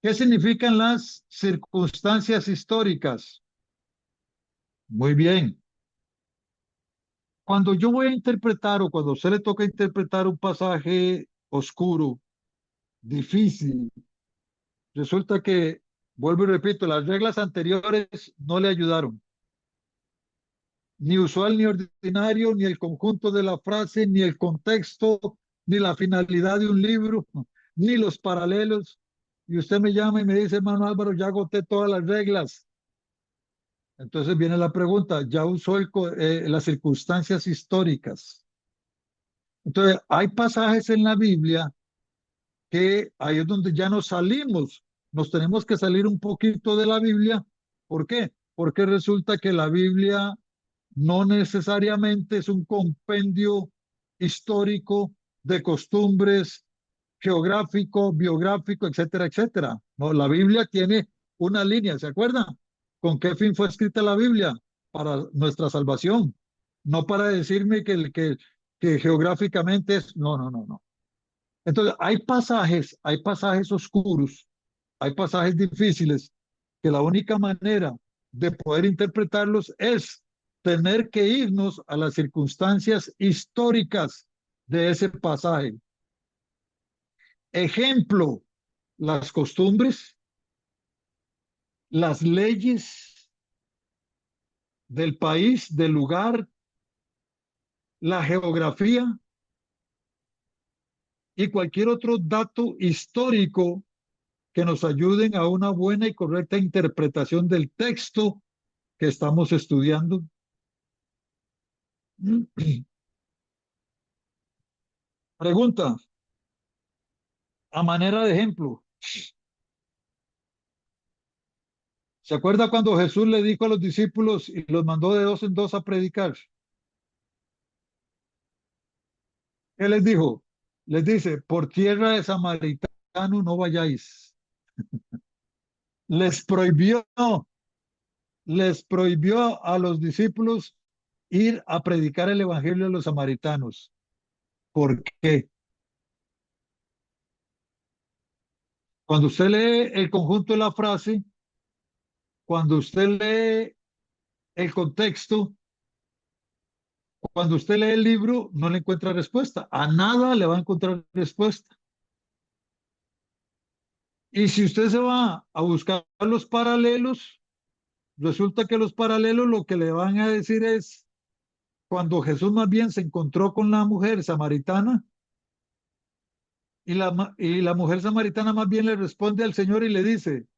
¿Qué significan las circunstancias históricas? Muy bien. Cuando yo voy a interpretar o cuando a usted le toca interpretar un pasaje oscuro, difícil, resulta que, vuelvo y repito, las reglas anteriores no le ayudaron. Ni usual ni ordinario, ni el conjunto de la frase, ni el contexto, ni la finalidad de un libro, ni los paralelos. Y usted me llama y me dice, hermano Álvaro, ya agoté todas las reglas. Entonces viene la pregunta, ¿ya usó las circunstancias históricas? Entonces, hay pasajes en la Biblia que ahí es donde ya nos salimos, nos tenemos que salir un poquito de la Biblia. ¿Por qué? Porque resulta que la Biblia no necesariamente es un compendio histórico de costumbres, geográfico, biográfico, etcétera, etcétera. No, la Biblia tiene una línea, ¿se acuerdan? ¿Con qué fin fue escrita la Biblia? Para nuestra salvación, no para decirme que geográficamente es, no, no, no, no. Entonces, hay pasajes oscuros, hay pasajes difíciles, que la única manera de poder interpretarlos es tener que irnos a las circunstancias históricas de ese pasaje. Ejemplo, las costumbres, las leyes del país, del lugar, la geografía y cualquier otro dato histórico que nos ayuden a una buena y correcta interpretación del texto que estamos estudiando. Pregunta, a manera de ejemplo, ¿se acuerda cuando Jesús le dijo a los discípulos y los mandó de dos en dos a predicar? ¿Qué les dijo? Les dice, por tierra de samaritano no vayáis. Les prohibió, les prohibió a los discípulos ir a predicar el evangelio a los samaritanos. ¿Por qué? Cuando usted lee el conjunto de la frase, cuando usted lee el contexto, cuando usted lee el libro, no le encuentra respuesta. A nada le va a encontrar respuesta. Y si usted se va a buscar los paralelos, resulta que los paralelos lo que le van a decir es, cuando Jesús más bien se encontró con la mujer samaritana, y la mujer samaritana más bien le responde al Señor y le dice,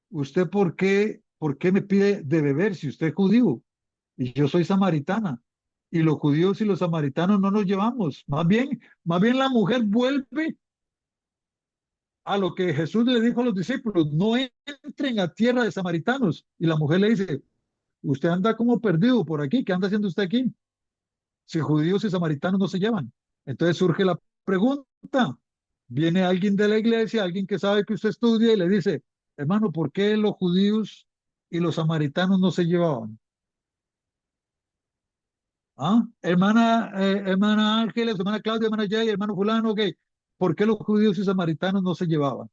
¿usted por qué me pide de beber si usted es judío y yo soy samaritana? Y los judíos y los samaritanos no nos llevamos. Más bien la mujer vuelve a lo que Jesús le dijo a los discípulos, no entren a tierra de samaritanos. Y la mujer le dice, usted anda como perdido por aquí, ¿qué anda haciendo usted aquí? Si judíos y samaritanos no se llevan. Entonces surge la pregunta, viene alguien de la iglesia, alguien que sabe que usted estudia y le dice, hermano, ¿por qué los judíos y los samaritanos no se llevaban? ¿Ah? Hermana Ángeles, hermana Claudia, hermana Jay, hermano fulano, ok. ¿Por qué los judíos y samaritanos no se llevaban?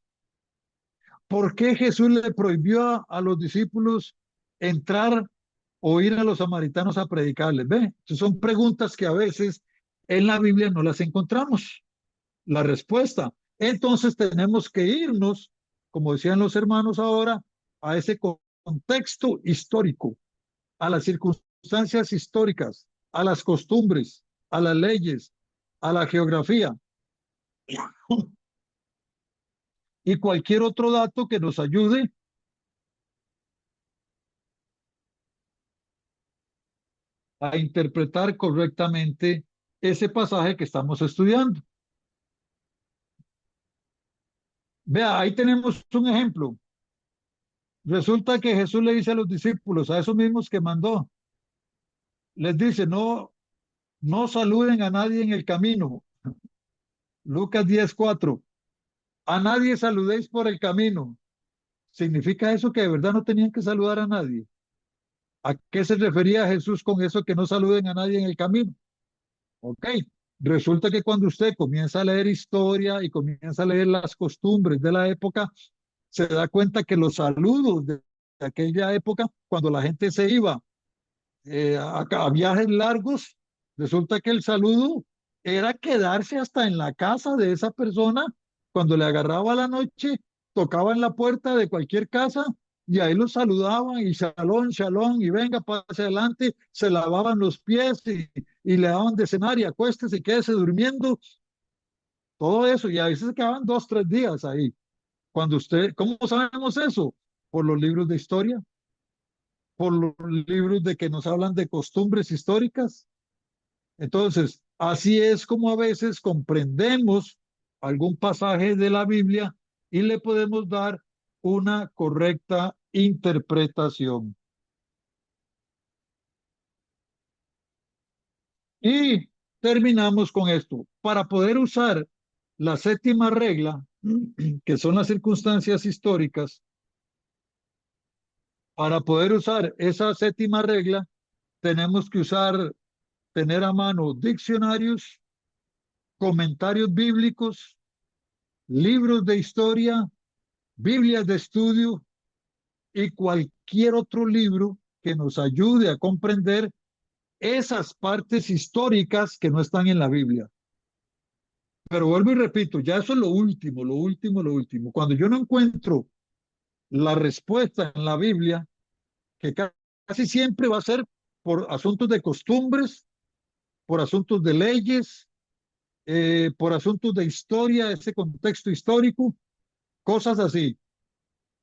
¿Por qué Jesús le prohibió a los discípulos entrar o ir a los samaritanos a predicarles? ¿Ve? Esas son preguntas que a veces en la Biblia no las encontramos. La respuesta. Entonces tenemos que irnos, como decían los hermanos ahora, a ese contexto histórico, a las circunstancias históricas, a las costumbres, a las leyes, a la geografía y cualquier otro dato que nos ayude a interpretar correctamente ese pasaje que estamos estudiando. Vea, ahí tenemos un ejemplo. Resulta que Jesús le dice a los discípulos, a esos mismos que mandó, les dice, no saluden a nadie en el camino. Lucas 10:4. A nadie saludéis por el camino. ¿Significa eso que de verdad no tenían que saludar a nadie? ¿A qué se refería Jesús con eso que no saluden a nadie en el camino? Ok, resulta que cuando usted comienza a leer historia y comienza a leer las costumbres de la época, se da cuenta que los saludos de aquella época, cuando la gente se iba a viajes largos, resulta que el saludo era quedarse hasta en la casa de esa persona. Cuando le agarraba la noche, tocaban la puerta de cualquier casa y ahí los saludaban y shalom, shalom, y venga, pase adelante, se lavaban los pies y le daban de cenar y acuéstese y quédese durmiendo, todo eso, y a veces se quedaban 2, 3 días ahí. Cuando usted, ¿cómo sabemos eso? Por los libros de historia, por los libros de que nos hablan de costumbres históricas. Entonces, así es como a veces comprendemos algún pasaje de la Biblia y le podemos dar una correcta interpretación. Y terminamos con esto. Para poder usar la séptima regla, que son las circunstancias históricas, para poder usar esa séptima regla, tenemos que tener a mano diccionarios, comentarios bíblicos, libros de historia, Biblias de estudio y cualquier otro libro que nos ayude a comprender esas partes históricas que no están en la Biblia. Pero vuelvo y repito, ya eso es lo último, lo último, lo último. Cuando yo no encuentro la respuesta en la Biblia, que casi siempre va a ser por asuntos de costumbres por asuntos de leyes, por asuntos de historia, ese contexto histórico, cosas así,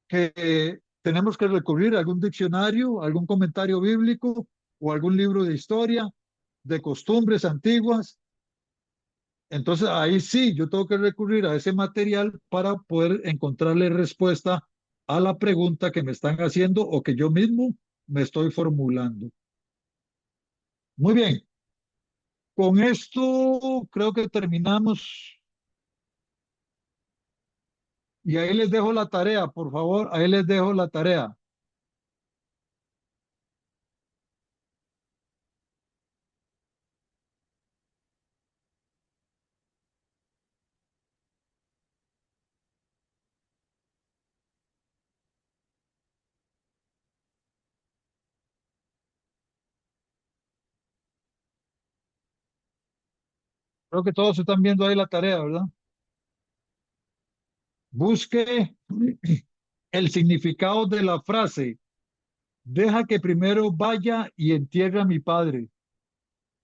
que tenemos que recurrir a algún diccionario, algún comentario bíblico o algún libro de historia, de costumbres antiguas. Entonces ahí sí, yo tengo que recurrir a ese material para poder encontrarle respuesta a la pregunta que me están haciendo o que yo mismo me estoy formulando. Muy bien, con esto creo que terminamos y ahí les dejo la tarea, por favor, ahí les dejo la tarea. Creo que todos están viendo ahí la tarea, ¿verdad? Busque el significado de la frase. Deja que primero vaya y entierre a mi padre.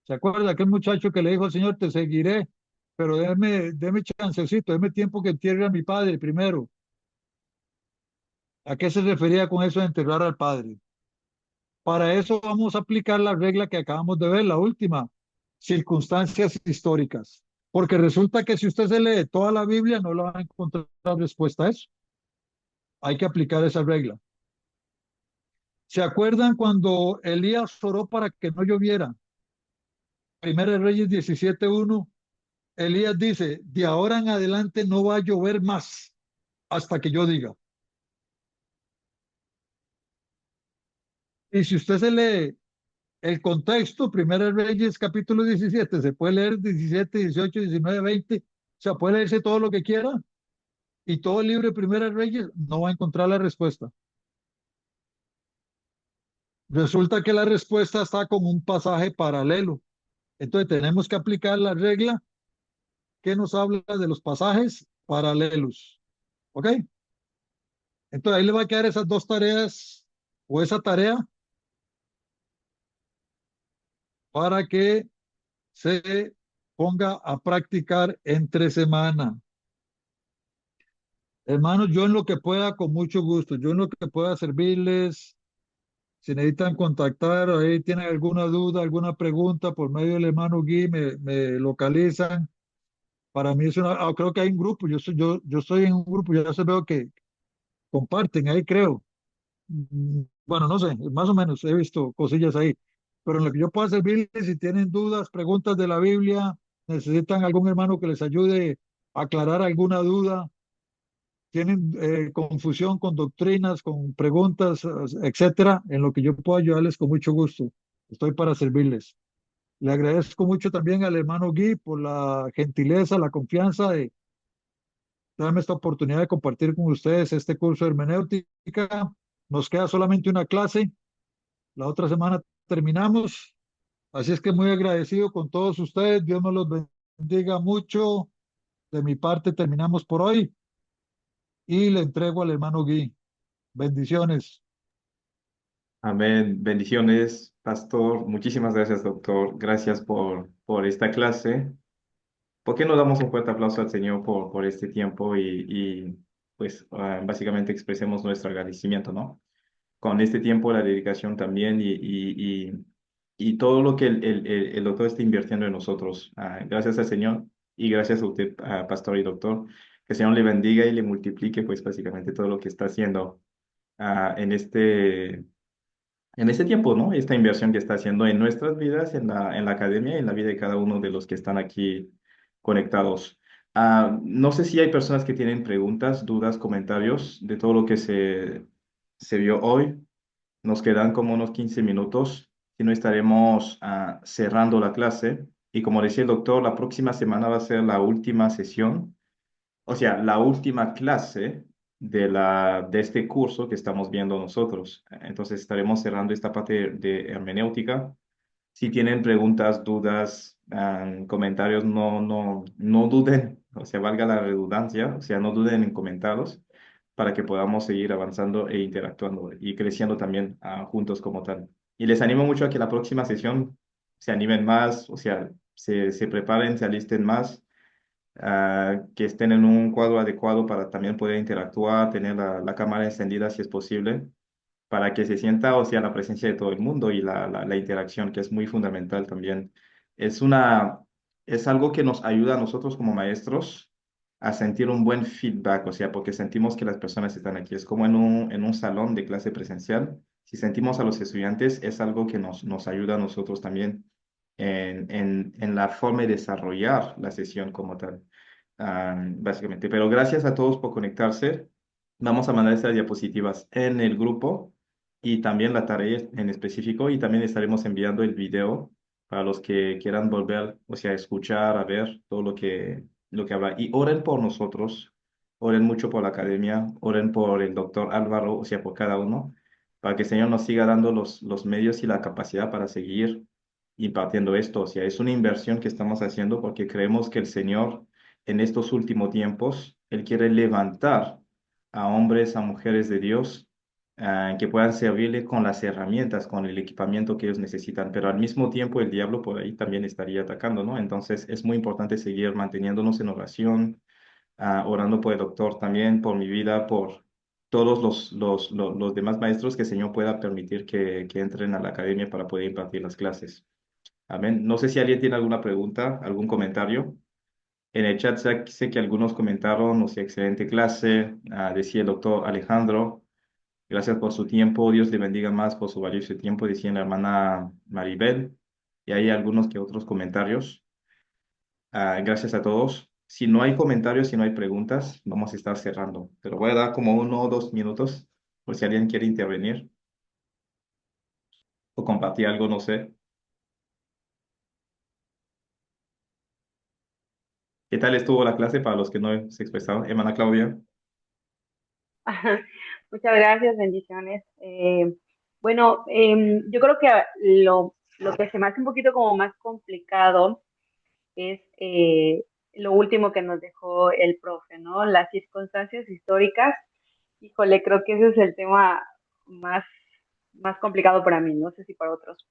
¿Se acuerda de aquel muchacho que le dijo al Señor, te seguiré, pero déme chancecito, déme tiempo que entierre a mi padre primero? ¿A qué se refería con eso de enterrar al padre? Para eso vamos a aplicar la regla que acabamos de ver, la última, circunstancias históricas. Porque resulta que si usted se lee toda la Biblia, no le va a encontrar respuesta a eso. Hay que aplicar esa regla. ¿Se acuerdan cuando Elías oró para que no lloviera? Primera de Reyes 17:1. Elías dice, de ahora en adelante no va a llover más hasta que yo diga. Y si usted se lee el contexto, Primera de Reyes capítulo 17, se puede leer 17, 18, 19, 20, o sea, puede leerse todo lo que quiera y todo el libro de Primera de Reyes no va a encontrar la respuesta. Resulta que la respuesta está con un pasaje paralelo. Entonces tenemos que aplicar la regla que nos habla de los pasajes paralelos. ¿Ok? Entonces ahí le va a quedar esas dos tareas o esa tarea para que se ponga a practicar entre semana. Hermanos, yo en lo que pueda, con mucho gusto, yo en lo que pueda servirles, si necesitan contactar, ahí tienen alguna duda, alguna pregunta, por medio del hermano Gui, me localizan. Para mí es creo que hay un grupo, yo estoy en un grupo, ya se veo que comparten ahí, creo. Bueno, no sé, más o menos he visto cosillas ahí, pero en lo que yo pueda servirles, si tienen dudas, preguntas de la Biblia, necesitan algún hermano que les ayude a aclarar alguna duda, tienen confusión con doctrinas, con preguntas, etcétera, en lo que yo pueda ayudarles con mucho gusto. Estoy para servirles. Le agradezco mucho también al hermano Gui por la gentileza, la confianza de darme esta oportunidad de compartir con ustedes este curso de hermenéutica. Nos queda solamente una clase. La otra semana terminamos. Así es que muy agradecido con todos ustedes. Dios nos los bendiga mucho. De mi parte terminamos por hoy y le entrego al hermano Gui. Bendiciones. Amén. Bendiciones, pastor. Muchísimas gracias, doctor. Gracias por esta clase. ¿Por qué no damos un fuerte aplauso al Señor por este tiempo pues básicamente expresemos nuestro agradecimiento, ¿no? Con este tiempo, la dedicación también y todo lo que el doctor está invirtiendo en nosotros. Gracias al Señor y gracias a usted, pastor y doctor. Que el Señor le bendiga y le multiplique, pues básicamente todo lo que está haciendo en este tiempo, ¿no? Esta inversión que está haciendo en nuestras vidas, en la academia y en la vida de cada uno de los que están aquí conectados. No sé si hay personas que tienen preguntas, dudas, comentarios de todo lo que se vio hoy. Nos quedan como unos 15 minutos, si no estaremos cerrando la clase. Y como decía el doctor, la próxima semana va a ser la última sesión, o sea, la última clase de este curso que estamos viendo nosotros. Entonces estaremos cerrando esta parte de hermenéutica. Si tienen preguntas, dudas, comentarios, no duden, o sea, valga la redundancia, o sea, no duden en comentarlos para que podamos seguir avanzando e interactuando y creciendo también juntos como tal. Y les animo mucho a que la próxima sesión se animen más, o sea, se preparen, se alisten más, que estén en un cuadro adecuado para también poder interactuar, tener la cámara encendida si es posible, para que se sienta, o sea, la presencia de todo el mundo y la interacción, que es muy fundamental también. Es una, es algo que nos ayuda a nosotros como maestros a sentir un buen feedback, o sea, porque sentimos que las personas están aquí. Es como en un salón de clase presencial. Si sentimos a los estudiantes, es algo que nos ayuda a nosotros también en la forma de desarrollar la sesión como tal, básicamente. Pero gracias a todos por conectarse. Vamos a mandar estas diapositivas en el grupo y también la tarea en específico, y también estaremos enviando el video para los que quieran volver, o sea, escuchar, a ver todo lo que habla. Y oren por nosotros, oren mucho por la academia, oren por el doctor Álvaro, o sea, por cada uno, para que el Señor nos siga dando los medios y la capacidad para seguir impartiendo esto. O sea, es una inversión que estamos haciendo porque creemos que el Señor en estos últimos tiempos, Él quiere levantar a hombres, a mujeres de Dios, que puedan servirle con las herramientas, con el equipamiento que ellos necesitan, pero al mismo tiempo el diablo por ahí también estaría atacando, ¿no? Entonces es muy importante seguir manteniéndonos en oración, orando por el doctor también, por mi vida, por todos los demás maestros que el Señor pueda permitir que entren a la academia para poder impartir las clases. Amén. No sé si alguien tiene alguna pregunta, algún comentario. En el chat sé que algunos comentaron, o sea, excelente clase, decía el doctor Alejandro, gracias por su tiempo, Dios le bendiga más por su valioso tiempo, decía la hermana Maribel, y hay algunos que otros comentarios. Gracias a todos. Si no hay comentarios, si no hay preguntas, vamos a estar cerrando, pero voy a dar como 1 o 2 minutos por si alguien quiere intervenir o compartir algo, no sé. ¿Qué tal estuvo la clase para los que no se expresaron? Hermana Claudia. Muchas gracias, bendiciones. Bueno, yo creo que lo que se me hace un poquito como más complicado es lo último que nos dejó el profe, ¿no? Las circunstancias históricas. Híjole, creo que ese es el tema más, más complicado para mí, no sé si para otros.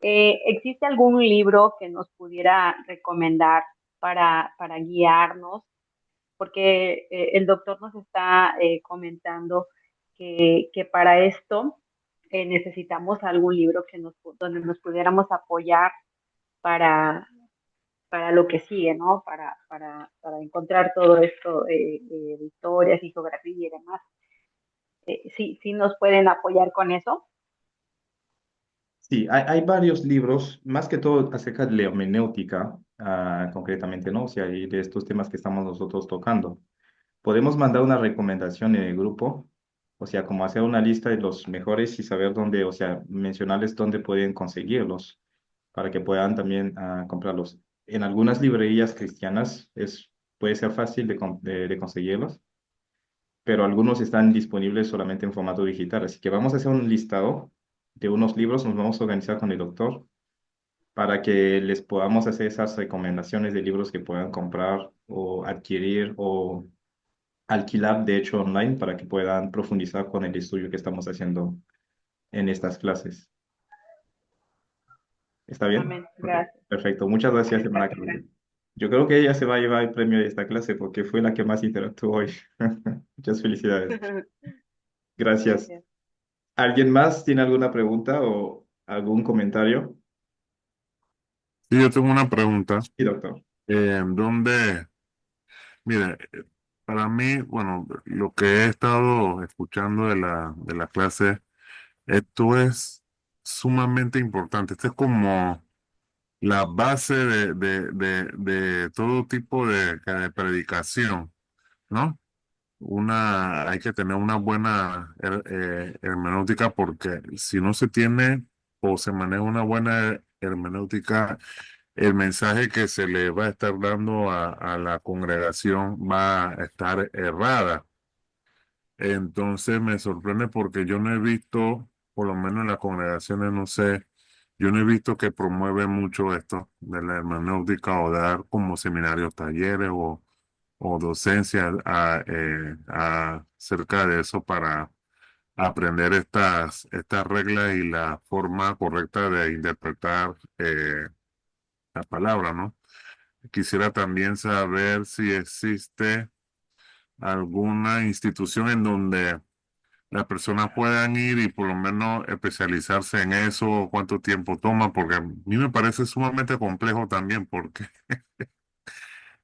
¿Existe algún libro que nos pudiera recomendar para guiarnos? Porque el doctor nos está comentando que para esto necesitamos algún libro donde nos pudiéramos apoyar para, para lo que sigue, ¿no? Para encontrar todo esto de historias y geografía y demás. Sí, sí nos pueden apoyar con eso. Sí, hay varios libros, más que todo acerca de la hermenéutica, concretamente, ¿no? O sea, y de estos temas que estamos nosotros tocando. Podemos mandar una recomendación en el grupo, o sea, como hacer una lista de los mejores y saber dónde, o sea, mencionarles dónde pueden conseguirlos para que puedan también comprarlos. En algunas librerías cristianas puede ser fácil de conseguirlos, pero algunos están disponibles solamente en formato digital. Así que vamos a hacer un listado de unos libros, nos vamos a organizar con el doctor para que les podamos hacer esas recomendaciones de libros que puedan comprar o adquirir o alquilar, de hecho, online para que puedan profundizar con el estudio que estamos haciendo en estas clases. ¿Está bien? Amén. Ok, Gracias. perfecto. Muchas gracias, hermana Claudia. Yo creo que ella se va a llevar el premio de esta clase porque fue la que más interactuó hoy. Muchas felicidades. Gracias. Gracias. ¿Alguien más tiene alguna pregunta o algún comentario? Sí, yo tengo una pregunta. Sí, doctor. ¿Dónde? Mire, para mí, bueno, lo que he estado escuchando de la clase, esto es sumamente importante. Esto es como la base de todo tipo de predicación, ¿no? Hay que tener una buena hermenéutica porque si no se tiene o se maneja una buena hermenéutica, el mensaje que se le va a estar dando a la congregación va a estar errada. Entonces me sorprende porque yo no he visto, por lo menos en las congregaciones, no sé, yo no he visto que promueve mucho esto de la hermenéutica o dar como seminarios, talleres o docencia acerca de eso aprender estas reglas y la forma correcta de interpretar la palabra, ¿no? Quisiera también saber si existe alguna institución en donde las personas puedan ir y por lo menos especializarse en eso, cuánto tiempo toma, porque a mí me parece sumamente complejo también, porque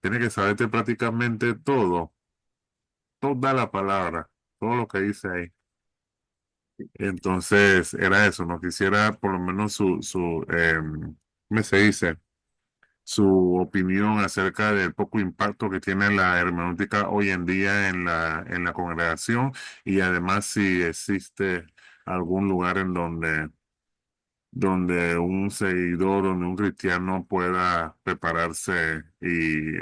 tiene que saberte prácticamente todo, toda la palabra, todo lo que dice ahí. Entonces, era eso, no quisiera por lo menos ¿cómo se dice? Su opinión acerca del poco impacto que tiene la hermenéutica hoy en día en la congregación y además si existe algún lugar en donde un seguidor, donde un cristiano pueda prepararse y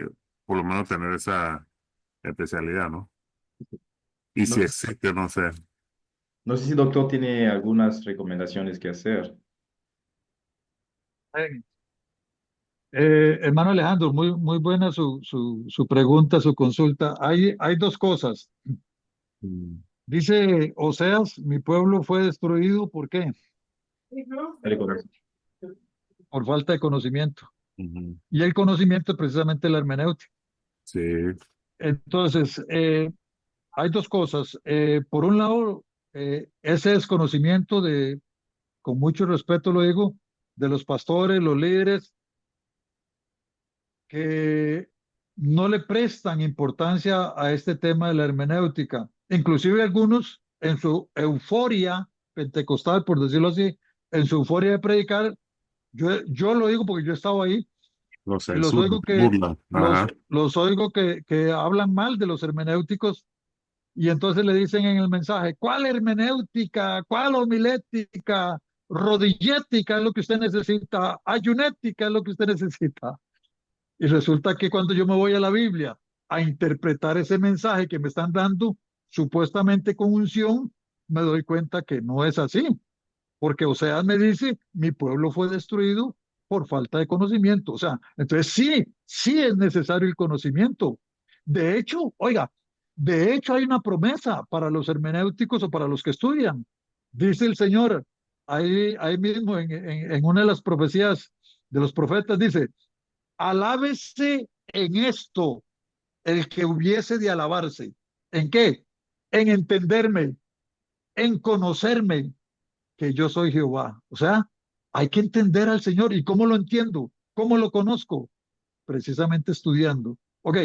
por lo menos tener esa especialidad, ¿no? Y si No, existe, no sé. no sé si doctor tiene algunas recomendaciones que hacer. Eh, hermano Alejandro, muy buena su pregunta, su consulta. Hay dos cosas. Mm, Dice Oseas, mi pueblo fue destruido, ¿por qué? Dale, correcto. Por falta de conocimiento. ujú. Y el conocimiento es precisamente la hermenéutica. Sí, Entonces, hay dos cosas. Por un lado, ese desconocimiento con mucho respeto lo digo, de los pastores, los líderes, que no le prestan importancia a este tema de la hermenéutica. Inclusive algunos en su euforia pentecostal, por decirlo así, en su euforia de predicar, yo lo digo porque yo estaba ahí lo y los censuran, oigo burlan. Ajá. los oigo que hablan mal de los hermenéuticos y entonces le dicen en el mensaje, ¿cuál hermenéutica? ¿Cuál homilética? Rodillética es lo que usted necesita, ayunética es lo que usted necesita. Y resulta que cuando yo me voy a la Biblia a interpretar ese mensaje que me están dando, supuestamente con unción, me doy cuenta que no es así. Porque Oseas me dice, mi pueblo fue destruido por falta de conocimiento. O sea, entonces sí es necesario el conocimiento. De hecho, oiga, de hecho hay una promesa para los hermenéuticos o para los que estudian. Dice el Señor, ahí mismo en una de las profecías de los profetas, dice, alábese en esto el que hubiese de alabarse. ¿En qué? En entenderme, en conocerme, que yo soy Jehová. O sea, hay que entender al Señor. ¿Y cómo lo entiendo? ¿Cómo lo conozco? Precisamente estudiando. Ok.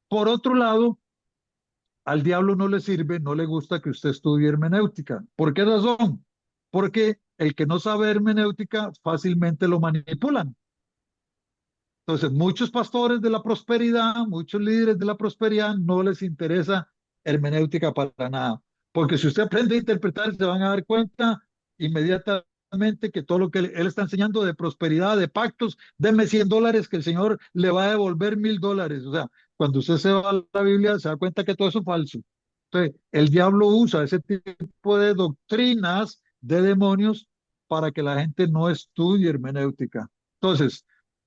Por otro lado, al diablo no le sirve, no le gusta que usted estudie hermenéutica. ¿Por qué razón? Porque el que no sabe hermenéutica fácilmente lo manipulan. Entonces, muchos pastores de la prosperidad, muchos líderes de la prosperidad no les interesa hermenéutica para nada. Porque si usted aprende a interpretar, se van a dar cuenta inmediatamente que todo lo que él está enseñando de prosperidad, de pactos, deme $100 que el Señor le va a devolver $1000. O sea, cuando usted se va a la Biblia, se da cuenta que todo eso es falso. Entonces, el diablo usa ese tipo de doctrinas de demonios para que la gente no estudie hermenéutica. Entonces,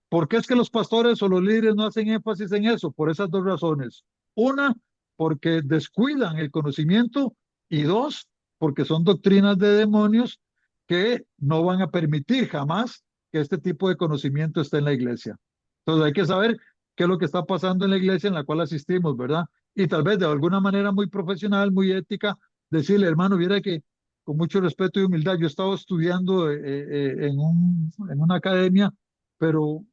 ¿por qué es que los pastores o los líderes no hacen énfasis en eso? Por esas dos razones. Una, porque descuidan el conocimiento y dos, porque son doctrinas de demonios que no van a permitir jamás que este tipo de conocimiento esté en la iglesia. Entonces hay que saber qué es lo que está pasando en la iglesia en la cual asistimos, ¿verdad? Y tal vez de alguna manera muy profesional, muy ética, decirle, hermano, viera que con mucho respeto y humildad, yo estaba estudiando en una academia, pero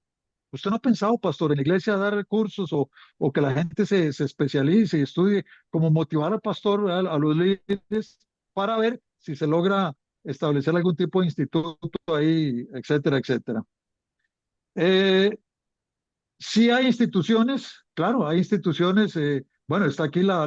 ¿usted no ha pensado, pastor, en la iglesia dar cursos o que la gente se especialice y estudie, como motivar al pastor, a los líderes, para ver si se logra establecer algún tipo de instituto ahí, etcétera, etcétera? Eh, sí hay instituciones, claro, hay instituciones, bueno, está aquí la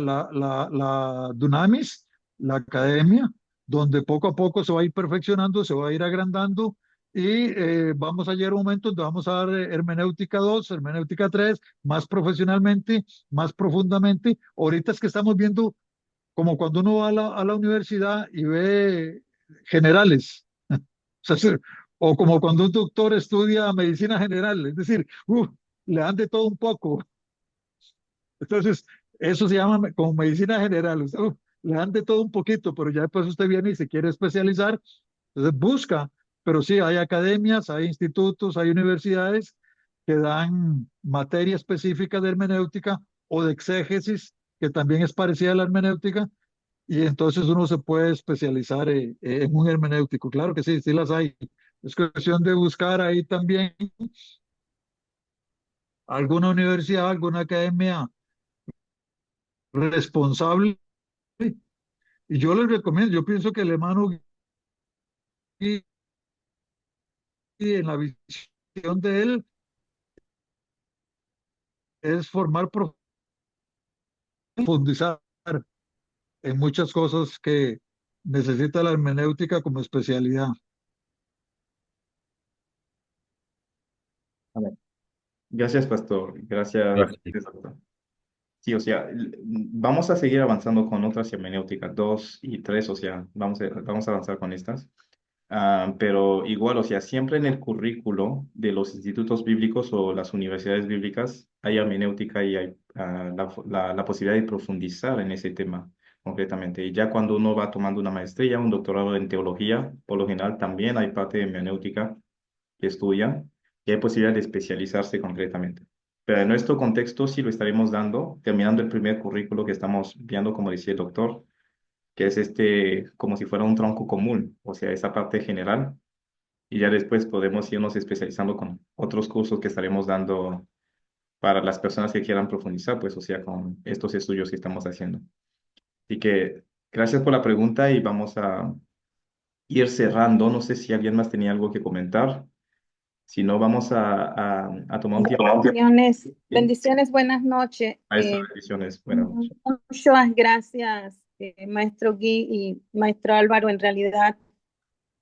Dunamis, la academia, donde poco a poco se va a ir perfeccionando, se va a ir agrandando y vamos a llegar a un momento donde vamos a dar hermenéutica 2, hermenéutica 3, más profesionalmente, más profundamente. Ahorita es que estamos viendo como cuando uno va a la universidad y ve generales, o sea, o como cuando un doctor estudia medicina general, es decir, le dan de todo un poco. Entonces, eso se llama como medicina general. le dan de todo un poquito, pero ya después usted viene y se quiere especializar, entonces busca, pero sí, hay academias, hay institutos, hay universidades que dan materia específica de hermenéutica o de exégesis, que también es parecida a la hermenéutica, y entonces uno se puede especializar en un hermenéutico. Claro que sí, sí las hay. Es cuestión de buscar ahí también alguna universidad, alguna academia responsable. Y yo les recomiendo, yo pienso que el hermano Gui, en la visión de él, es formar, profundizar en muchas cosas que necesita la hermenéutica como especialidad. A ver. Gracias, pastor. Gracias, doctor. Sí, o sea, vamos a seguir avanzando con otras hermenéuticas, 2 y 3, o sea, vamos a avanzar con estas. Pero igual, o sea, siempre en el currículo de los institutos bíblicos o las universidades bíblicas hay hermenéutica y hay la posibilidad de profundizar en ese tema concretamente. Y ya cuando uno va tomando una maestría, un doctorado en teología, por lo general también hay parte de hermenéutica que estudian y hay posibilidad de especializarse concretamente. Pero en nuestro contexto sí lo estaremos dando, terminando el primer currículo que estamos viendo, como decía el doctor, que es como si fuera un tronco común, o sea, esa parte general, y ya después podemos irnos especializando con otros cursos que estaremos dando para las personas que quieran profundizar, pues, o sea, con estos estudios que estamos haciendo. Así que gracias por la pregunta y vamos a ir cerrando. No sé si alguien más tenía algo que comentar. Si no, vamos a tomar un tiempo. Bendiciones, Sí. bendiciones, buenas noches. Maestro, bendiciones. Buenas noches. Muchas gracias, maestro Gui y maestro Álvaro. En realidad,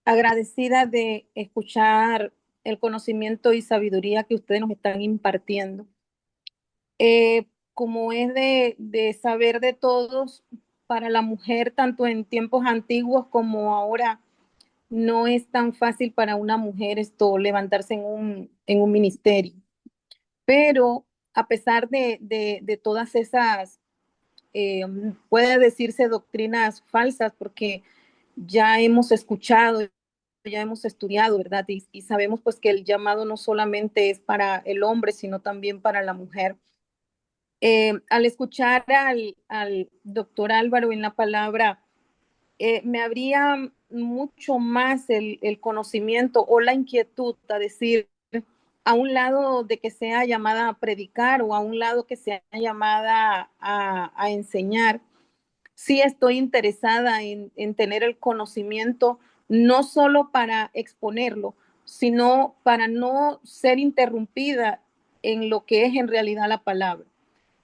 agradecida de escuchar el conocimiento y sabiduría que ustedes nos están impartiendo. Como es de saber de todos, para la mujer, tanto en tiempos antiguos como ahora, no es tan fácil para una mujer esto levantarse en un ministerio. Pero a pesar de todas esas, puede decirse doctrinas falsas, porque ya hemos escuchado, ya hemos estudiado, ¿verdad? Y sabemos pues que el llamado no solamente es para el hombre, sino también para la mujer. Al escuchar al doctor Álvaro en la palabra, me habría mucho más el conocimiento o la inquietud a decir, a un lado de que sea llamada a predicar o a un lado que sea llamada a enseñar, sí estoy interesada en tener el conocimiento, no solo para exponerlo, sino para no ser interrumpida en lo que es en realidad la palabra,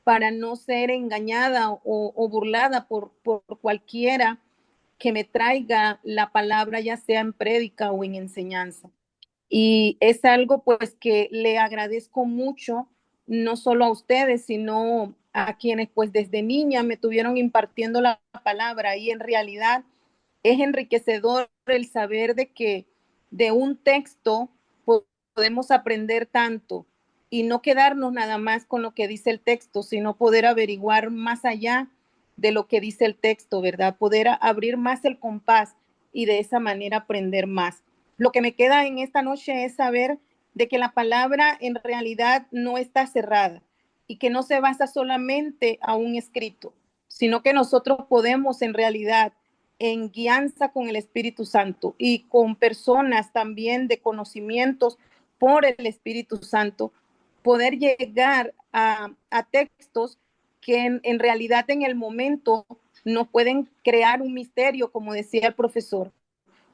para no ser engañada o burlada por cualquiera que me traiga la palabra, ya sea en prédica o en enseñanza. Y es algo pues que le agradezco mucho, no solo a ustedes, sino a quienes pues desde niña me tuvieron impartiendo la palabra, y en realidad es enriquecedor el saber de que de un texto podemos aprender tanto y no quedarnos nada más con lo que dice el texto, sino poder averiguar más allá de lo que dice el texto, ¿verdad? Poder abrir más el compás y de esa manera aprender más. Lo que me queda en esta noche es saber de que la palabra en realidad no está cerrada y que no se basa solamente a un escrito, sino que nosotros podemos en realidad, en guianza con el Espíritu Santo y con personas también de conocimientos por el Espíritu Santo, poder llegar a textos que en realidad en el momento no pueden crear un misterio, como decía el profesor,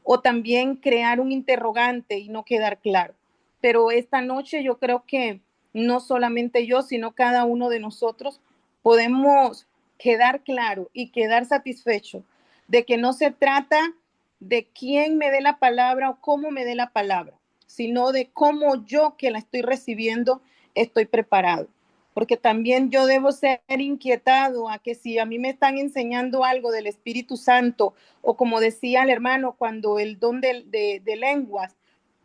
o también crear un interrogante y no quedar claro. Pero esta noche yo creo que no solamente yo, sino cada uno de nosotros podemos quedar claro y quedar satisfecho de que no se trata de quién me dé la palabra o cómo me dé la palabra, sino de cómo yo que la estoy recibiendo estoy preparado. Porque también yo debo ser inquietado a que si a mí me están enseñando algo del Espíritu Santo, o como decía el hermano, cuando el don de lenguas,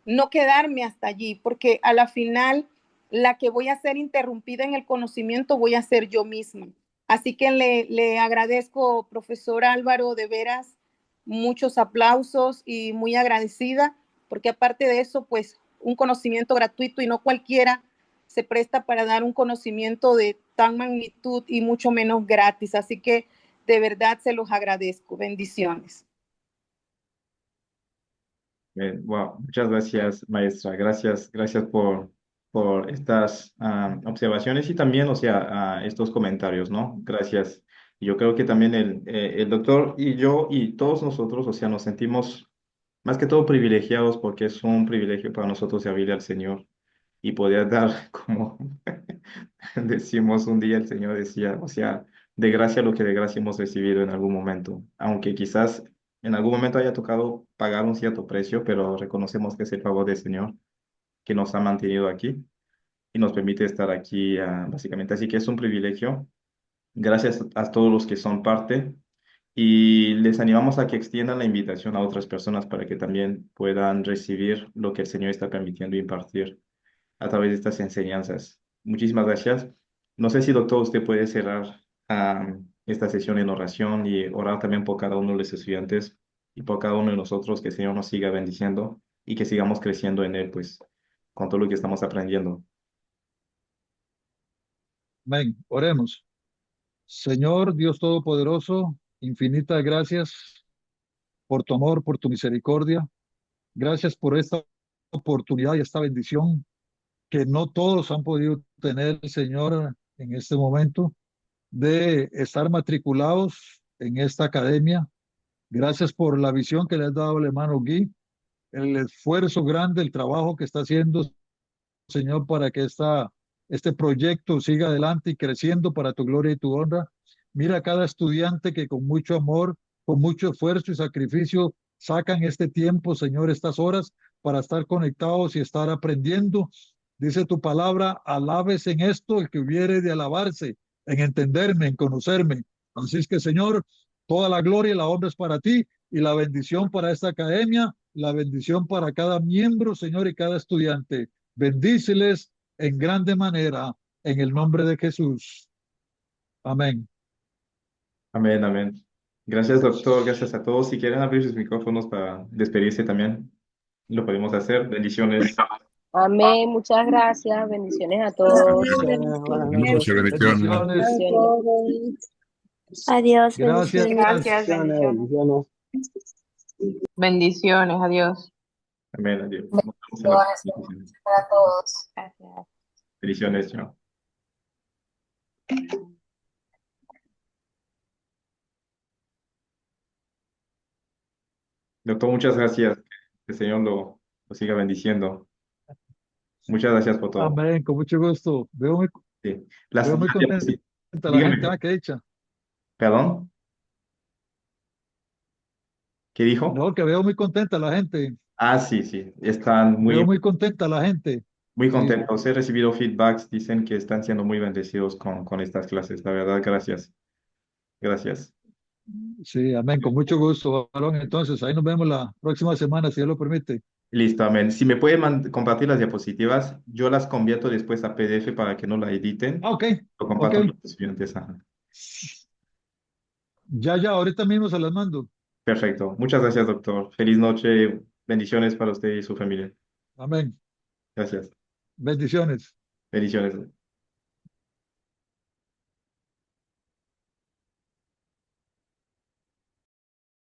no quedarme hasta allí, porque a la final la que voy a ser interrumpida en el conocimiento voy a ser yo misma. Así que le agradezco, profesor Álvaro, de veras, muchos aplausos y muy agradecida, porque aparte de eso, pues un conocimiento gratuito y no cualquiera se presta para dar un conocimiento de tan magnitud y mucho menos gratis. Así que de verdad se los agradezco. Bendiciones. Wow, muchas gracias, maestra. Gracias por estas observaciones y también, o sea, estos comentarios, ¿no? Gracias. Yo creo que también el doctor y yo y todos nosotros, o sea, nos sentimos más que todo privilegiados porque es un privilegio para nosotros servirle al Señor y poder dar, como decimos un día, el Señor decía, o sea, de gracia lo que de gracia hemos recibido en algún momento, aunque quizás en algún momento haya tocado pagar un cierto precio, pero reconocemos que es el favor del Señor que nos ha mantenido aquí y nos permite estar aquí, básicamente. Así que es un privilegio. Gracias a todos los que son parte y les animamos a que extiendan la invitación a otras personas para que también puedan recibir lo que el Señor está permitiendo impartir a través de estas enseñanzas. Muchísimas gracias. No sé si, doctor, usted puede cerrar esta sesión en oración y orar también por cada uno de los estudiantes y por cada uno de nosotros, que el Señor nos siga bendiciendo y que sigamos creciendo en Él, pues, con todo lo que estamos aprendiendo. Amén. Oremos. Señor Dios Todopoderoso, infinitas gracias por tu amor, por tu misericordia. Gracias por esta oportunidad y esta bendición que no todos han podido tener, Señor, en este momento, de estar matriculados en esta academia. Gracias por la visión que le has dado al hermano Gui, el esfuerzo grande, el trabajo que está haciendo, Señor, para que este proyecto siga adelante y creciendo para tu gloria y tu honra. Mira a cada estudiante que con mucho amor, con mucho esfuerzo y sacrificio sacan este tiempo, Señor, estas horas para estar conectados y estar aprendiendo. Dice tu palabra, alabes en esto el que hubiere de alabarse, en entenderme, en conocerme. Así es que, Señor, toda la gloria y la honra es para ti y la bendición para esta academia, la bendición para cada miembro, Señor, y cada estudiante. Bendíceles en grande manera en el nombre de Jesús. Amén. Amén, amén. Gracias, doctor. Gracias a todos. Si quieren abrir sus micrófonos para despedirse también, lo podemos hacer. Bendiciones. Amén, muchas gracias, bendiciones a todos. Buenas noches, bendiciones. Bendiciones. Adiós, Gracias. Gracias, bendiciones. Bendiciones, adiós. Amén, adiós. Nos vemos en la próxima sesión. Para todos. Gracias. Bendiciones, chao. Doctor, muchas gracias. Que el Señor lo siga bendiciendo. Muchas gracias por todo. Amén, con mucho gusto. Sí. Veo muy contenta Sí. la Dígame. gente, qué dicha. ¿Perdón? ¿Qué dijo? No, que veo muy contenta la gente. Ah, sí, sí. Están Veo muy contenta la gente. muy Sí. contentos. He recibido feedbacks. Dicen que están siendo muy bendecidos con estas clases. La verdad, gracias. Gracias. Sí, amén, con mucho gusto, varón. Entonces, ahí nos vemos la próxima semana, si Dios lo permite. Listo, amén. Si me puede compartir las diapositivas, yo las convierto después a PDF para que no la editen. Ah, ok, Lo comparto ok. con los estudiantes. Ajá. Ya, ahorita mismo se las mando. Perfecto. Muchas gracias, doctor. Feliz noche. Bendiciones para usted y su familia. Amén. Gracias. Bendiciones. Bendiciones.